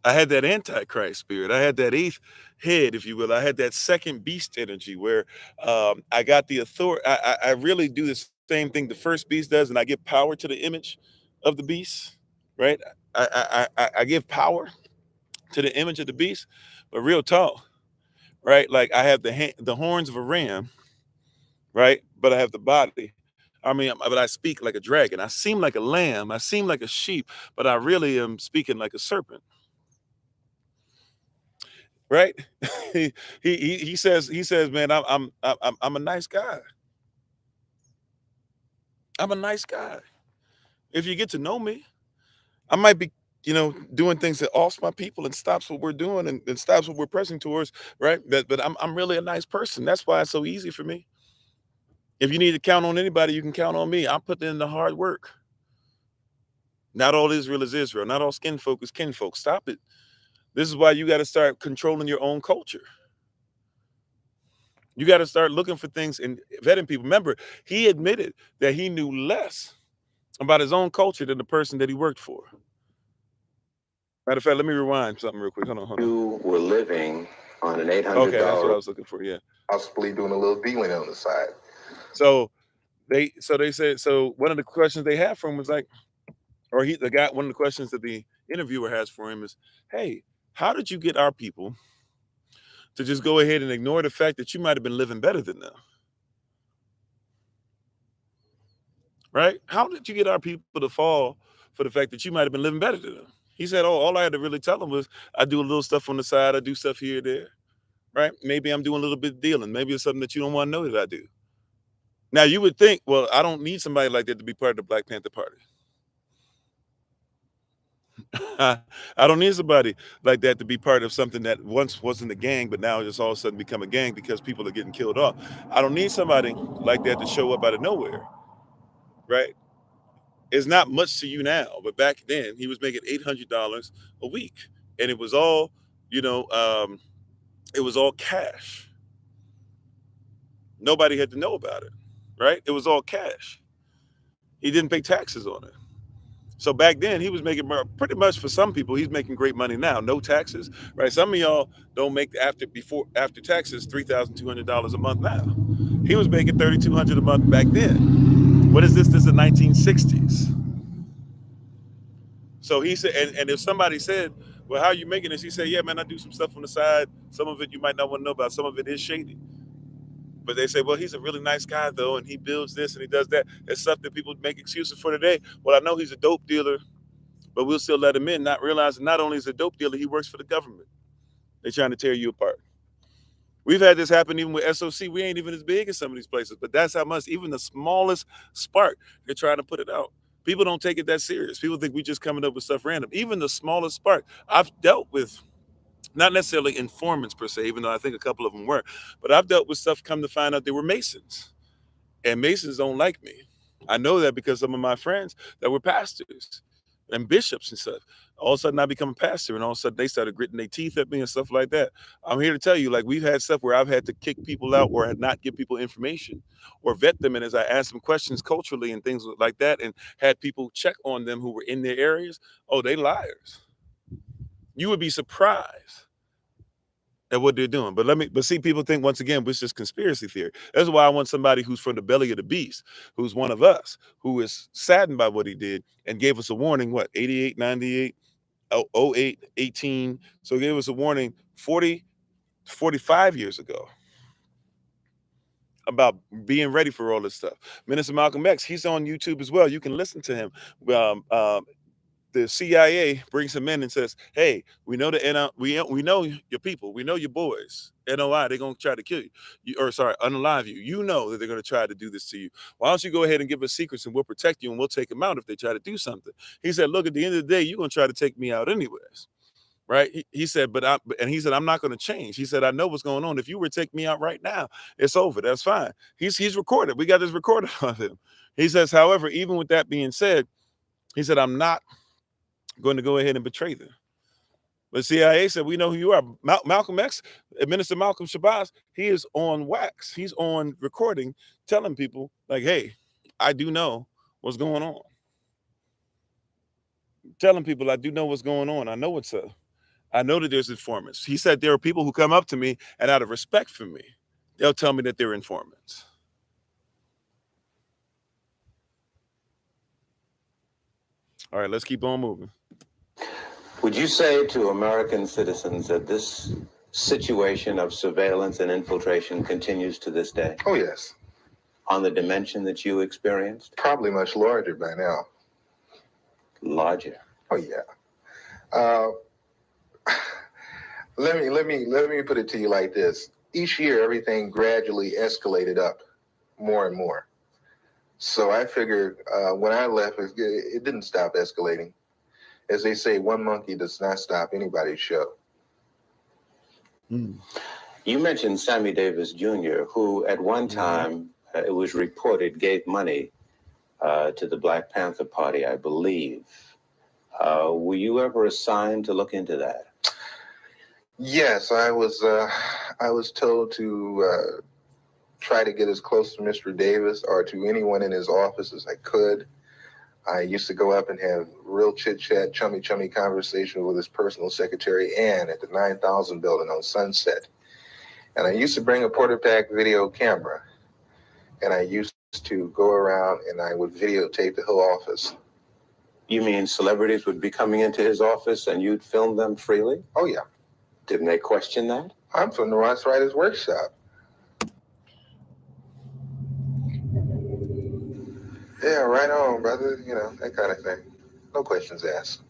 I had that Antichrist spirit. I had that 8th head, if you will. I had that second beast energy where I got the authority. I really do this same thing the first beast does, and I give power to the image of the beast, right? I give power to the image of the beast, but real talk, right? Like I have the horns of a ram, right? But I have the body. I mean, but I speak like a dragon. I seem like a lamb. I seem like a sheep, but I really am speaking like a serpent, right? he says, man, I'm a nice guy. I'm a nice guy. If you get to know me, I might be, doing things that offs my people and stops what we're doing and stops what we're pressing towards, right? But I'm really a nice person. That's why it's so easy for me. If you need to count on anybody, you can count on me. I'm putting in the hard work. Not all Israel is Israel. Not all skin folk is kinfolk. Stop it. This is why you got to start controlling your own culture. You got to start looking for things and vetting people. Remember, he admitted that he knew less about his own culture than the person that he worked for. Matter of fact, let me rewind something real quick. Hold on. You were living on an $800. Okay, that's what I was looking for. Yeah. Possibly doing a little dealing on the side. So they said, so one of the questions they had for him was like, or one of the questions that the interviewer has for him is, hey, how did you get our people to just go ahead and ignore the fact that you might have been living better than them? Right? How did you get our people to fall for the fact that you might have been living better than them? He said, oh, all I had to really tell them was I do a little stuff on the side. I do stuff here or there. Right? Maybe I'm doing a little bit of dealing. Maybe it's something that you don't want to know that I do. Now, you would think, well, I don't need somebody like that to be part of the Black Panther Party. I don't need somebody like that to be part of something that once wasn't a gang, but now just all of a sudden become a gang because people are getting killed off. I don't need somebody like that to show up out of nowhere, right? It's not much to you now, but back then he was making $800 a week, and it was all, it was all cash. Nobody had to know about it, right? It was all cash. He didn't pay taxes on it. So back then he was making pretty much, for some people, he's making great money now, no taxes, right? Some of y'all don't make after taxes $3,200 a month now. He was making $3,200 a month back then. What is this? This is the 1960s. So he said, and if somebody said, well, how are you making this? He said, yeah, man, I do some stuff on the side. Some of it you might not want to know about. Some of it is shady. But they say, well, he's a really nice guy, though, and he builds this and he does that. It's stuff that people make excuses for today. Well, I know he's a dope dealer, but we'll still let him in, not realizing not only is he a dope dealer, he works for the government. They're trying to tear you apart. We've had this happen even with SOC. We ain't even as big as some of these places, but that's how much, even the smallest spark, they're trying to put it out. People don't take it that serious. People think we just coming up with stuff random. Even the smallest spark. I've dealt with, not necessarily informants per se, even though I think a couple of them were, but I've dealt with stuff, come to find out they were Masons. And Masons don't like me. I know that because some of my friends that were pastors and bishops and stuff, all of a sudden I become a pastor, and all of a sudden they started gritting their teeth at me and stuff like that. I'm here to tell you, like, we've had stuff where I've had to kick people out or not give people information or vet them. And as I asked them questions culturally and things like that, and had people check on them who were in their areas, oh, they liars. You would be surprised at what they're doing. But see, people think, once again, it's just conspiracy theory. That's why I want somebody who's from the belly of the beast, who's one of us, who is saddened by what he did and gave us a warning, 88, 98, 08, 18. So he gave us a warning 40, 45 years ago about being ready for all this stuff. Minister Malcolm X, he's on YouTube as well. You can listen to him. The CIA brings him in and says, hey, we know we know your people. We know your boys. NOI, they're going to try to kill you. Unalive you. You know that they're going to try to do this to you. Why don't you go ahead and give us secrets and we'll protect you and we'll take them out if they try to do something. He said, look, at the end of the day, you're going to try to take me out anyways. Right? He said, I'm not going to change. He said, I know what's going on. If you were to take me out right now, it's over. That's fine. He's recorded. We got this recorded of him. He says, however, even with that being said, he said, I'm not going to go ahead and betray them. But CIA said, we know who you are. Malcolm X, Minister Malcolm Shabazz, he is on wax. He's on recording, telling people, like, hey, I do know what's going on. Telling people I do know what's going on. I know what's up. I know that there's informants. He said there are people who come up to me, and out of respect for me, they'll tell me that they're informants. All right, let's keep on moving. Would you say to American citizens that this situation of surveillance and infiltration continues to this day? Oh, yes. On the dimension that you experienced? Probably much larger by now. Larger. Oh, yeah. Let me put it to you like this. Each year, everything gradually escalated up more and more. So I figured when I left, it didn't stop escalating. As they say, one monkey does not stop anybody's show. You mentioned Sammy Davis Jr., who at one time, it was reported, gave money to the Black Panther Party, I believe. Were you ever assigned to look into that? Yes, I was told to try to get as close to Mr. Davis or to anyone in his office as I could. I used to go up and have real chit-chat, chummy conversation with his personal secretary, Ann, at the 9000 building on Sunset. And I used to bring a Porter-Pack video camera, and I used to go around and I would videotape the whole office. You mean celebrities would be coming into his office and you'd film them freely? Oh, yeah. Didn't they question that? I'm from the Ross Writers Workshop. Yeah, right on, brother. You know, that kind of thing. No questions asked.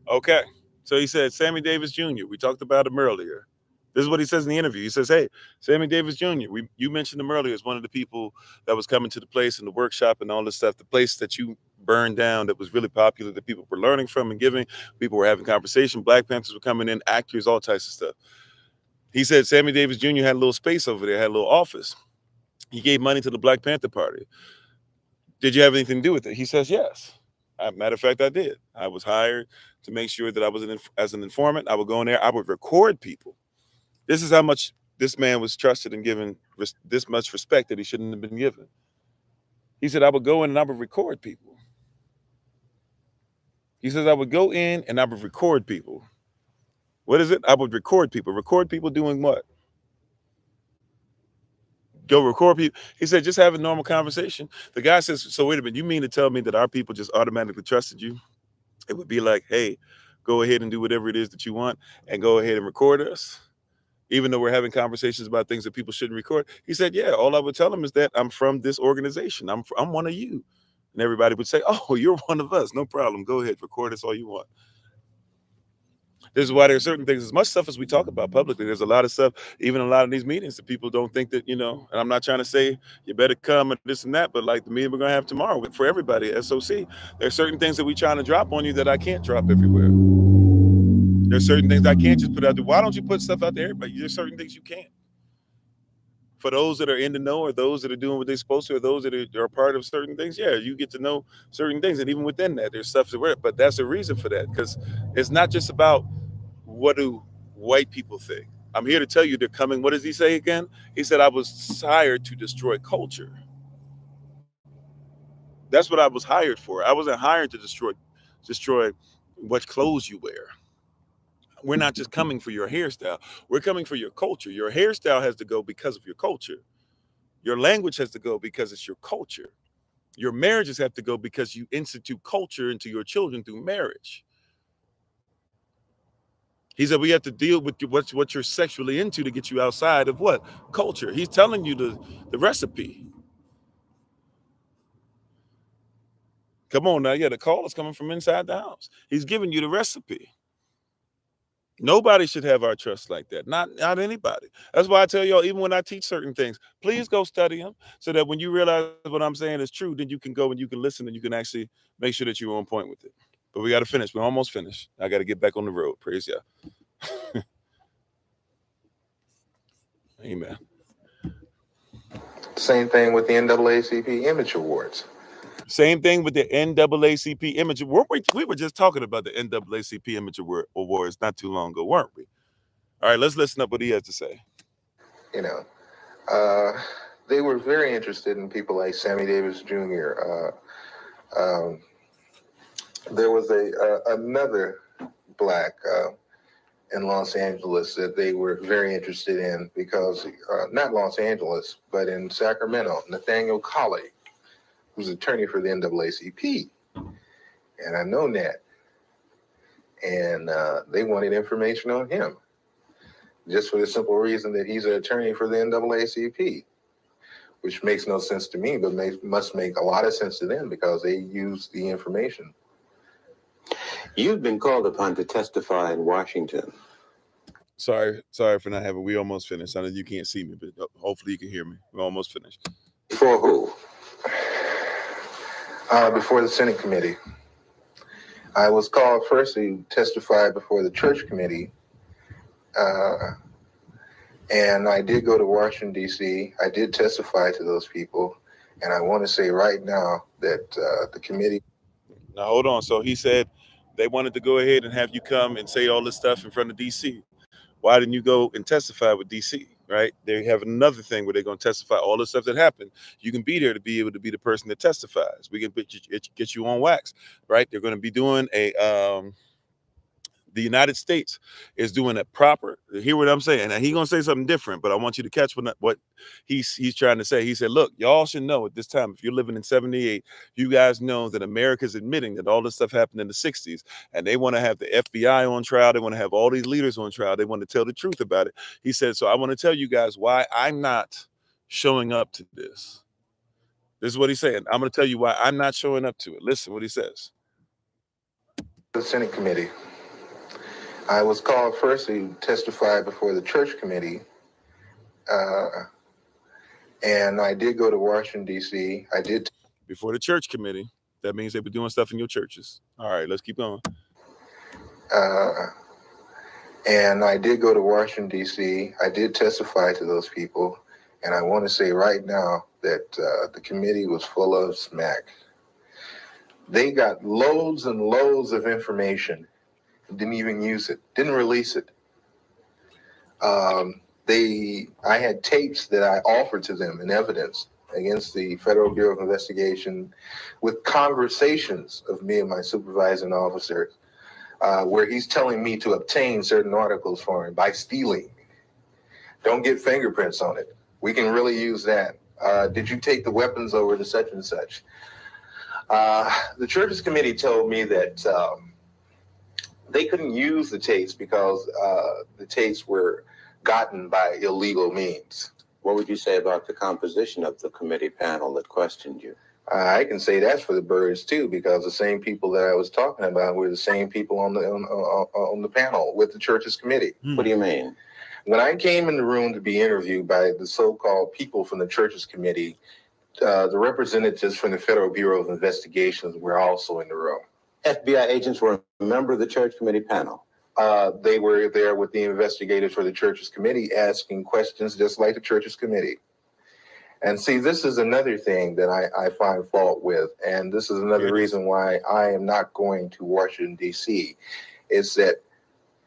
Okay. So he said, Sammy Davis Jr., we talked about him earlier. This is what he says in the interview. He says, hey, Sammy Davis Jr., you mentioned him earlier as one of the people that was coming to the place and the workshop and all this stuff, the place that you burned down that was really popular, that people were learning from and giving. People were having conversation. Black Panthers were coming in, actors, all types of stuff. He said Sammy Davis Jr. had a little space over there, had a little office. He gave money to the Black Panther Party. Did you have anything to do with it? He says, yes. Matter of fact, I did. I was hired to make sure that I was as an informant. I would go in there. I would record people. This is how much this man was trusted and given this much respect that he shouldn't have been given. He said, I would go in and I would record people. He says, I would go in and I would record people. What is it? I would record people. Record people doing what? Go record people. He said, just have a normal conversation. The guy says, so wait a minute, you mean to tell me that our people just automatically trusted you? It would be like, hey, go ahead and do whatever it is that you want and go ahead and record us, even though we're having conversations about things that people shouldn't record. He said, yeah, all I would tell them is that I'm from this organization. I'm one of you. And everybody would say, oh, you're one of us. No problem. Go ahead, record us all you want. This is why there's certain things, as much stuff as we talk about publicly, there's a lot of stuff, even a lot of these meetings that people don't think that, and I'm not trying to say you better come and this and that, but like the meeting we're going to have tomorrow for everybody at SOC, there's certain things that we trying to drop on you that I can't drop everywhere. There's certain things I can't just put out there. Why don't you put stuff out there, everybody? There's certain things you can't. For those that are in the know or those that are doing what they're supposed to or those that are part of certain things, yeah, you get to know certain things. And even within that, there's stuff that we're, but that's the reason for that, because it's not just about what do white people think. I'm here to tell you they're coming. What does he say again? He said, I was hired to destroy culture. That's what I was hired for. I wasn't hired to destroy what clothes you wear. We're not just coming for your hairstyle. We're coming for your culture. Your hairstyle has to go because of your culture. Your language has to go because it's your culture. Your marriages have to go because you institute culture into your children through marriage. He said we have to deal with what you're sexually into to get you outside of what? Culture. He's telling you the recipe. Come on now. Yeah, the call is coming from inside the house. He's giving you the recipe. Nobody should have our trust like that. Not anybody. That's why I tell y'all, even when I teach certain things, please go study them so that when you realize what I'm saying is true, then you can go and you can listen and you can actually make sure that you're on point with it. But we got to finish. We're almost finished. I got to get back on the road. Praise God. Amen. Same thing with the NAACP Image Awards. Same thing with the NAACP Image Award. We were just talking about the NAACP Image Awards not too long ago, weren't we? All right, let's listen up what he has to say. They were very interested in people like Sammy Davis Jr. There was another Black in Los Angeles that they were very interested in because, not Los Angeles, but in Sacramento, Nathaniel Colley, who's attorney for the NAACP. and I know Nat, and they wanted information on him, just for the simple reason that he's an attorney for the NAACP, which makes no sense to me, but must make a lot of sense to them because they use the information. You've been called upon to testify in Washington. Sorry for not having. We almost finished. I know you can't see me, but hopefully you can hear me. We're almost finished. For who? Before the Senate committee. I was called first to testify before the church committee, and I did go to Washington, D.C. I did testify to those people, and I want to say right now that the committee... Now, hold on. So he said they wanted to go ahead and have you come and say all this stuff in front of D.C. Why didn't you go and testify with D.C., right? They have another thing where they're going to testify all the stuff that happened. You can be there to be able to be the person that testifies. We can get you on wax, right? They're going to be doing the United States is doing a proper, hear what I'm saying. Now he's going to say something different, but I want you to catch what he's trying to say. He said, look, y'all should know at this time, if you're living in 78, you guys know that America's admitting that all this stuff happened in the 60s, and they want to have the FBI on trial. They want to have all these leaders on trial. They want to tell the truth about it. He said, so I want to tell you guys why I'm not showing up to this. This is what he's saying. I'm going to tell you why I'm not showing up to it. Listen what he says. The Senate committee. I was called first to testify before the church committee, and I did go to Washington, D.C. I did... Before the church committee. That means they've been doing stuff in your churches. All right, let's keep going. And I did go to Washington, D.C. I did testify to those people, and I want to say right now that the committee was full of smack. They got loads and loads of information. Didn't even use it, didn't release it. I had tapes that I offered to them in evidence against the Federal Bureau of Investigation with conversations of me and my supervising officer, where he's telling me to obtain certain articles for him by stealing. Don't get fingerprints on it. We can really use that. Did you take the weapons over to such and such? The churches committee told me that they couldn't use the tapes because the tapes were gotten by illegal means. What would you say about the composition of the committee panel that questioned you? I can say that's for the birds too, because the same people that I was talking about were the same people on the panel with the churches committee. What do you mean? When I came in the room to be interviewed by the so-called people from the churches committee, the representatives from the Federal Bureau of Investigations were also in the room. FBI agents were a member of the church committee panel. They were there with the investigators for the churches committee asking questions just like the churches committee. And see, this is another thing that I find fault with, and this is another reason why I am not going to Washington, D.C., is that,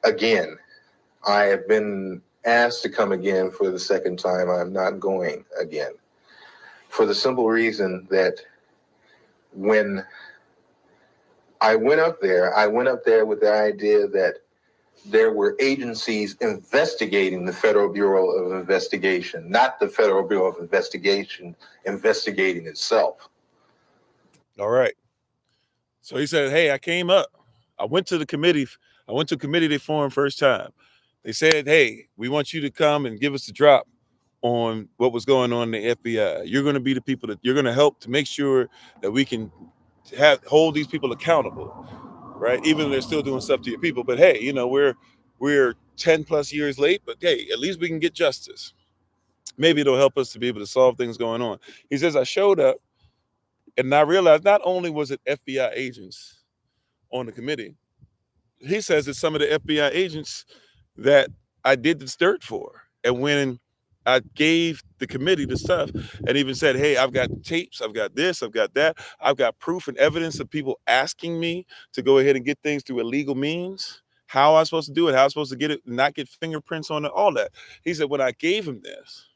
again, I have been asked to come again for the second time. I'm not going again. For the simple reason that when I went up there with the idea that there were agencies investigating the Federal Bureau of Investigation, not the Federal Bureau of Investigation investigating itself. All right. So he said, hey, I came up. I went to committee they formed first time. They said, hey, we want you to come and give us a drop on what was going on in the FBI. You're going to be the people that you're going to help to make sure that we can hold these people accountable, right? Even though they're still doing stuff to your people. But hey, we're 10 plus years late, but hey, at least we can get justice. Maybe it'll help us to be able to solve things going on. He says, I showed up and I realized not only was it FBI agents on the committee, he says it's some of the FBI agents that I did the dirt for. And when I gave the committee the stuff and even said, hey, I've got tapes, I've got this, I've got that. I've got proof and evidence of people asking me to go ahead and get things through illegal means. How am I supposed to do it? How am I supposed to get it, not get fingerprints on it, all that. He said, when I gave him this,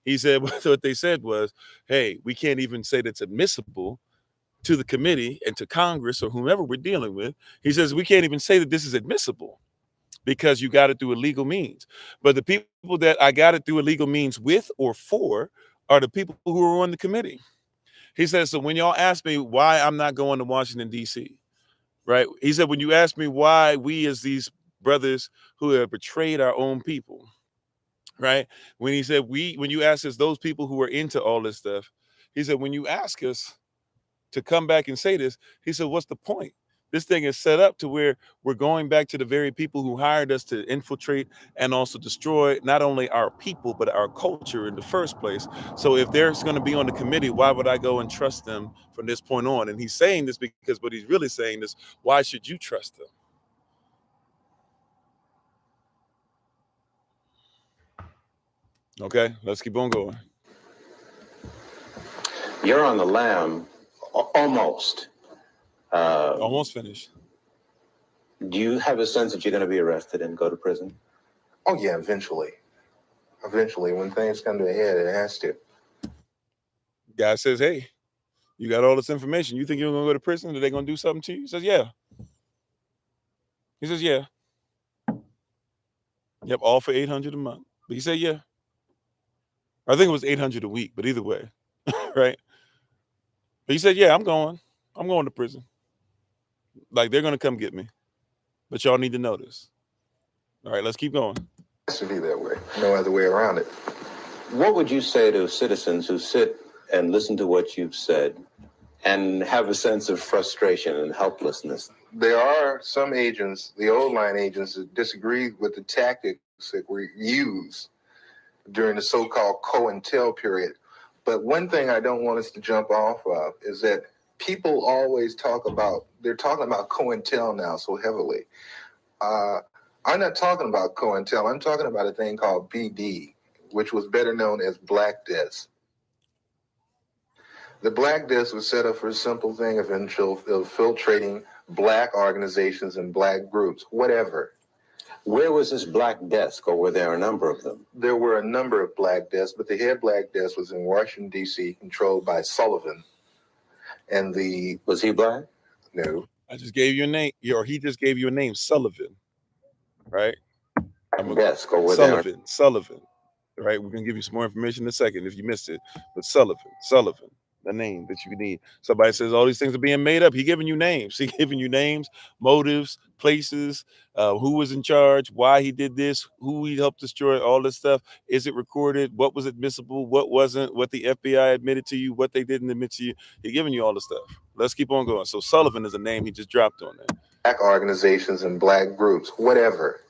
he said, what they said was, hey, we can't even say that's admissible to the committee and to Congress or whomever we're dealing with. He says, we can't even say that this is admissible because you got it through illegal means. But the people that I got it through illegal means with or for are the people who are on the committee. He said, so when y'all ask me why I'm not going to Washington, D.C., right? He said, when you ask me why we as these brothers who have betrayed our own people, right? When he said when you ask us, those people who are into all this stuff, he said, when you ask us to come back and say this, he said, what's the point? This thing is set up to where we're going back to the very people who hired us to infiltrate and also destroy not only our people, but our culture in the first place. So if they're going to be on the committee, why would I go and trust them from this point on? And he's saying this because what he's really saying is, why should you trust them? Okay, let's keep on going. You're on the lam, almost. Almost finished. Do you have a sense that you're going to be arrested and go to prison? Oh, yeah, eventually. Eventually, when things come to a head, it has to. Guy says, hey, you got all this information. You think you're going to go to prison? Are they going to do something to you? He says, yeah. He says, yeah. Yep, all for $800 a month. But he said, yeah. I think it was $800 a week, but either way, right? But he said, yeah, I'm going to prison. Like, they're going to come get me. But y'all need to know this. All right, let's keep going. It has to be that way. No other way around it. What would you say to citizens who sit and listen to what you've said and have a sense of frustration and helplessness? There are some agents, the old line agents, that disagree with the tactics that were used during the so-called COINTEL period. But one thing I don't want us to jump off of is that people always they're talking about COINTEL now so heavily. I'm not talking about COINTEL. I'm talking about a thing called BD, which was better known as Black Death. The Black Death was set up for a simple thing of infiltrating black organizations and black groups, whatever. Where was this black desk, or were there a number of them? There were a number of black desks, but the head black desk was in Washington, D.C., controlled by Sullivan. And Was he black? No. I just gave you a name, or he just gave you a name, Sullivan, right? Desk, or were Sullivan, right? We're going to give you some more information in a second if you missed it. But Sullivan, the name that you need. Somebody says all these things are being made up. He giving you names. He giving you names, motives, places, who was in charge, why he did this, who he helped destroy, all this stuff. Is it recorded? What was admissible? What wasn't? What the FBI admitted to you? What they didn't admit to you? He giving you all the stuff. Let's keep on going. So Sullivan is a name he just dropped on there. Black organizations and black groups, whatever.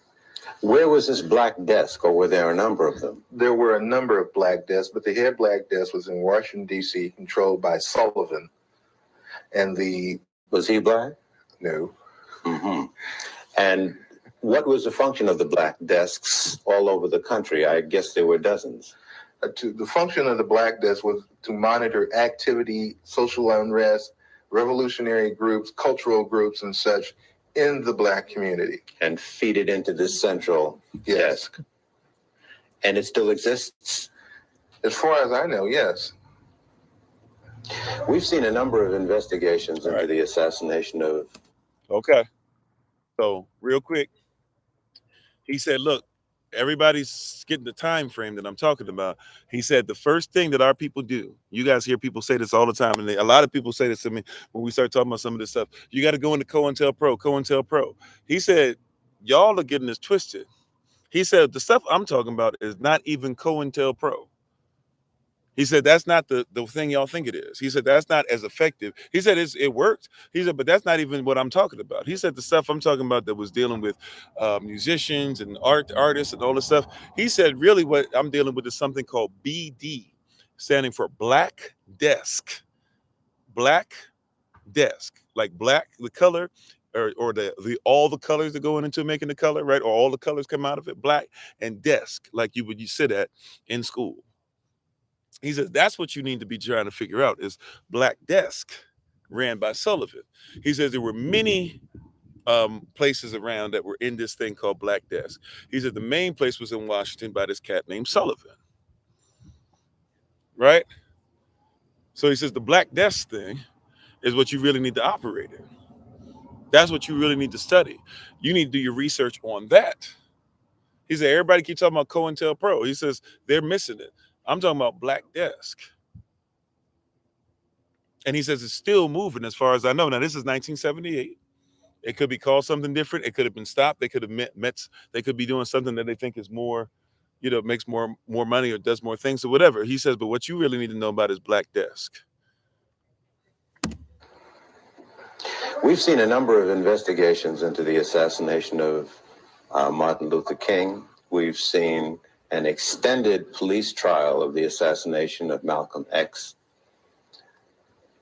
Where was this black desk, or were there a number of them? There were a number of black desks, but the head black desk was in Washington, D.C., controlled by Sullivan. And Was he black? No. Mm-hmm. And what was the function of the black desks all over the country? I guess there were dozens. The function of the black desk was to monitor activity, social unrest, revolutionary groups, cultural groups, and such in the black community. And feed it into this central desk. And it still exists? As far as I know, yes. We've seen a number of investigations into the assassination of... Okay. So real quick, he said, look, everybody's getting the time frame that I'm talking about. He said the first thing that our people do, you guys hear people say this all the time, and a lot of people say this to me when we start talking about some of this stuff. You got to go into COINTELPRO. He said, y'all are getting this twisted. He said the stuff I'm talking about is not even COINTELPRO. He said that's not the thing y'all think it is. He said that's not as effective. He said it worked. He said, but that's not even what I'm talking about. He said the stuff I'm talking about that was dealing with musicians and artists and all this stuff. He said really what I'm dealing with is something called BD, standing for Black Desk. Black Desk, like black, the color, or the all the colors that go into making the color, right? Or all the colors come out of it. Black, and desk, like you sit at in school. He says that's what you need to be trying to figure out is Black Desk, ran by Sullivan. He says there were many places around that were in this thing called Black Desk. He said the main place was in Washington by this cat named Sullivan. Right? So he says the Black Desk thing is what you really need to operate in. That's what you really need to study. You need to do your research on that. He said everybody keeps talking about COINTELPRO. He says they're missing it. I'm talking about Black Desk. And he says it's still moving as far as I know. Now, this is 1978. It could be called something different. It could have been stopped. They could have met they could be doing something that they think is more, makes more money or does more things or whatever. He says, but what you really need to know about is Black Desk. We've seen a number of investigations into the assassination of Martin Luther King. We've seen an extended police trial of the assassination of Malcolm X.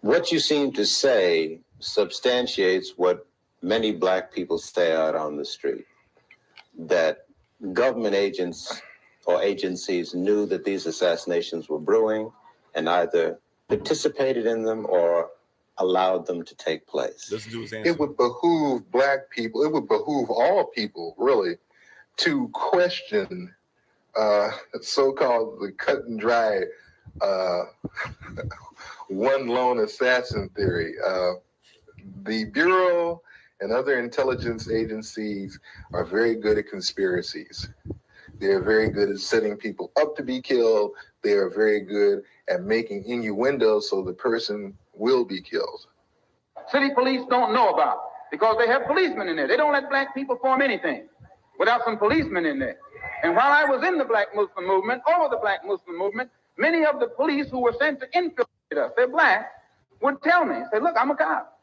What you seem to say substantiates what many Black people say out on the street, that government agents or agencies knew that these assassinations were brewing and either participated in them or allowed them to take place. Listen to his answer. It would behoove Black people, it would behoove all people, really, to question so-called the cut and dry one lone assassin theory. The Bureau and other intelligence agencies are very good at conspiracies. They're very good at setting people up to be killed. They are very good at making innuendos so the person will be killed. City police don't know about because they have policemen in there. They don't let Black people form anything without some policemen in there. And while I was in the Black Muslim movement, over the Black Muslim movement, many of the police who were sent to infiltrate us, they're Black, would tell me, say, look, I'm a cop,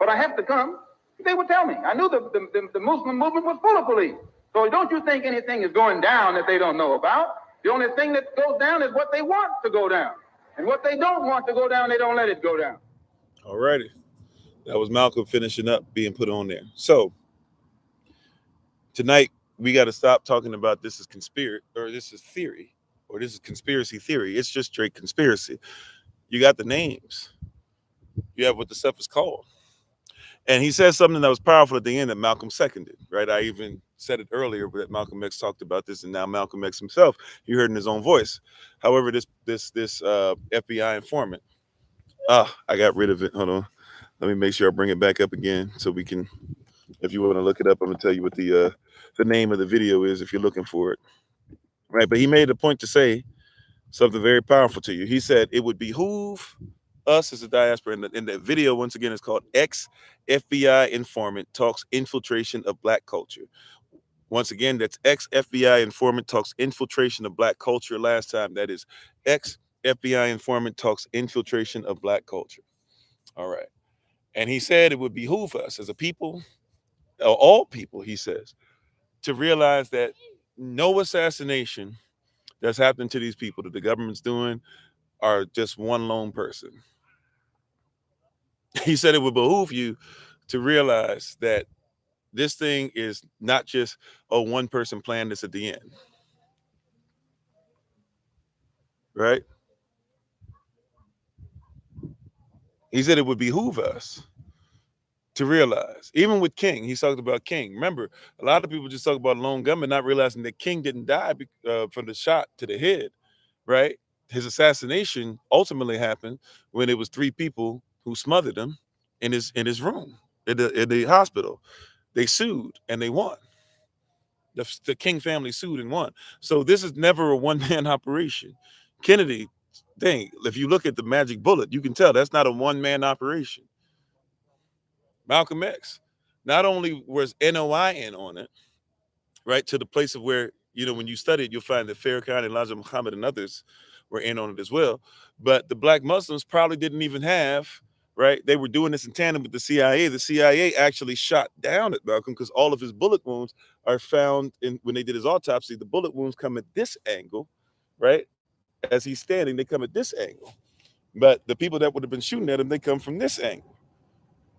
but I have to come. They would tell me. I knew the Muslim movement was full of police. So don't you think anything is going down that they don't know about? The only thing that goes down is what they want to go down. And what they don't want to go down, they don't let it go down. All righty. That was Malcolm finishing up being put on there. So tonight we got to stop talking about this is conspiracy or this is theory or this is conspiracy theory. It's just straight conspiracy. You got the names. You have what the stuff is called. And he says something that was powerful at the end that Malcolm seconded, right? I even said it earlier that Malcolm X talked about this, and now Malcolm X himself, you heard in his own voice. However, this FBI informant, I got rid of it. Hold on. Let me make sure I bring it back up again so we can, if you want to look it up, I'm going to tell you what the name of the video is if you're looking for it. Right, but he made a point to say something very powerful to you. He said it would behoove us as a diaspora, and that video, once again, is called Ex-FBI Informant Talks Infiltration of Black Culture. Once again, that's ex-FBI Informant Talks Infiltration of Black Culture. Last time, that is ex-FBI Informant Talks Infiltration of Black Culture. All right. And he said it would behoove us as a people, or all people, he says, to realize that no assassination that's happening to these people that the government's doing are just one lone person. He said it would behoove you to realize that this thing is not just a one person plan that's at the end. Right? He said it would behoove us to realize, even with King, he's talked about King. Remember, a lot of people just talk about lone gunman, not realizing that King didn't die from the shot to the head, right? His assassination ultimately happened when it was three people who smothered him in his room in the hospital. They sued and they won. The King family sued and won. So this is never a one-man operation. Kennedy, dang, if you look at the magic bullet, you can tell that's not a one-man operation. Malcolm X, not only was NOI in on it, right, to the place of where, when you study it, you'll find that Farrakhan, Elijah Muhammad, and others were in on it as well. But the Black Muslims probably didn't even have, right? They were doing this in tandem with the CIA. The CIA actually shot down at Malcolm because all of his bullet wounds are found when they did his autopsy. The bullet wounds come at this angle, right? As he's standing, they come at this angle. But the people that would have been shooting at him, they come from this angle.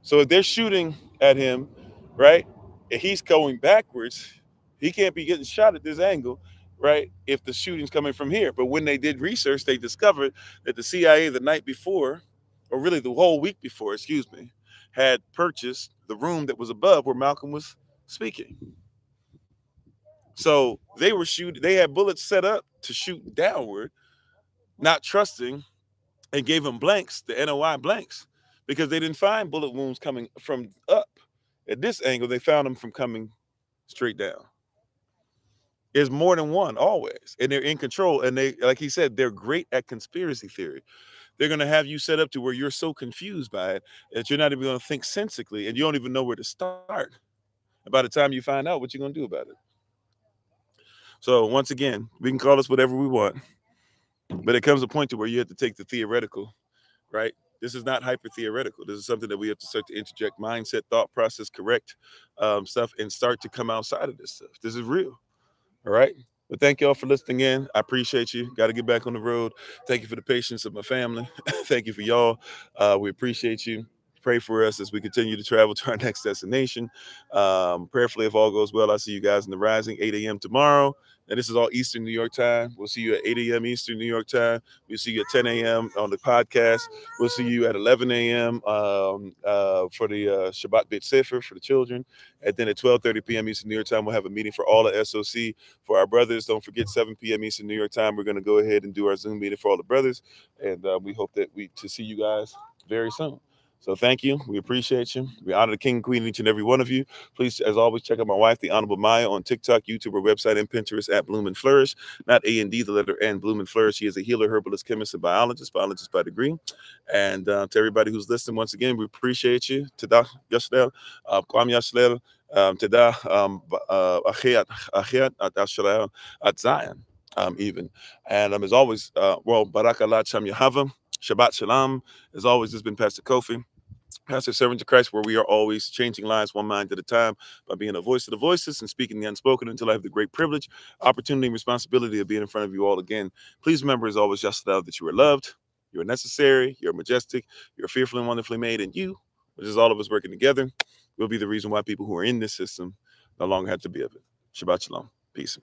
So if they're shooting at him, right, and he's going backwards, he can't be getting shot at this angle, right, if the shooting's coming from here. But when they did research, they discovered that the CIA the night before, or really the whole week before, had purchased the room that was above where Malcolm was speaking. So they had bullets set up to shoot downward, not trusting, and gave him blanks, the NOI blanks, because they didn't find bullet wounds coming from up. At this angle, they found them from coming straight down. There's more than one always, and they're in control. And they, like he said, they're great at conspiracy theory. they're going to have you set up to where you're so confused by it that you're not even going to think sensically, and you don't even know where to start. And by the time you find out, what you're going to do about it. So once again, we can call this whatever we want, but it comes a point to where you have to take the theoretical, right? This is not hyper theoretical. This is something that we have to start to interject mindset, thought process, correct stuff, and start to come outside of this stuff. This is real. All right. But thank y'all for listening in. I appreciate you. Got to get back on the road. Thank you for the patience of my family. Thank you for y'all. We appreciate you. Pray for us as we continue to travel to our next destination. Prayerfully, if all goes well, I'll see you guys in the Rising, 8 a.m. tomorrow. And this is all Eastern New York time. We'll see you at 8 a.m. Eastern New York time. We'll see you at 10 a.m. on the podcast. We'll see you at 11 a.m. For the Shabbat Beit Sefer for the children. And then at 12:30 p.m. Eastern New York time, we'll have a meeting for all the SOC for our brothers. Don't forget 7 p.m. Eastern New York time. We're going to go ahead and do our Zoom meeting for all the brothers. And we hope that to see you guys very soon. So thank you. We appreciate you. We honor the king and queen, each and every one of you. Please, as always, check out my wife, the Honorable Maya, on TikTok, YouTube, or website, and Pinterest at Bloom and Flourish. Not A&D, the letter N, Bloom and Flourish. She is a healer, herbalist, chemist, and biologist by degree. And to everybody who's listening, once again, we appreciate you. Tada, Yashlel, Kwam Yashlel, Tada, Achiat, At At Zion, even. And as always, Barakallah Cham Yahava, Shabbat Shalom. As always, this has been Pastor Kofi, Pastor Servant to Christ, where we are always changing lives one mind at a time by being a voice of the voiceless and speaking the unspoken until I have the great privilege, opportunity, and responsibility of being in front of you all again. Please remember, as always, just that you are loved, you are necessary, you're majestic, you're fearfully and wonderfully made, and you, which is all of us working together, will be the reason why people who are in this system no longer have to be of it. Shabbat Shalom. Peace.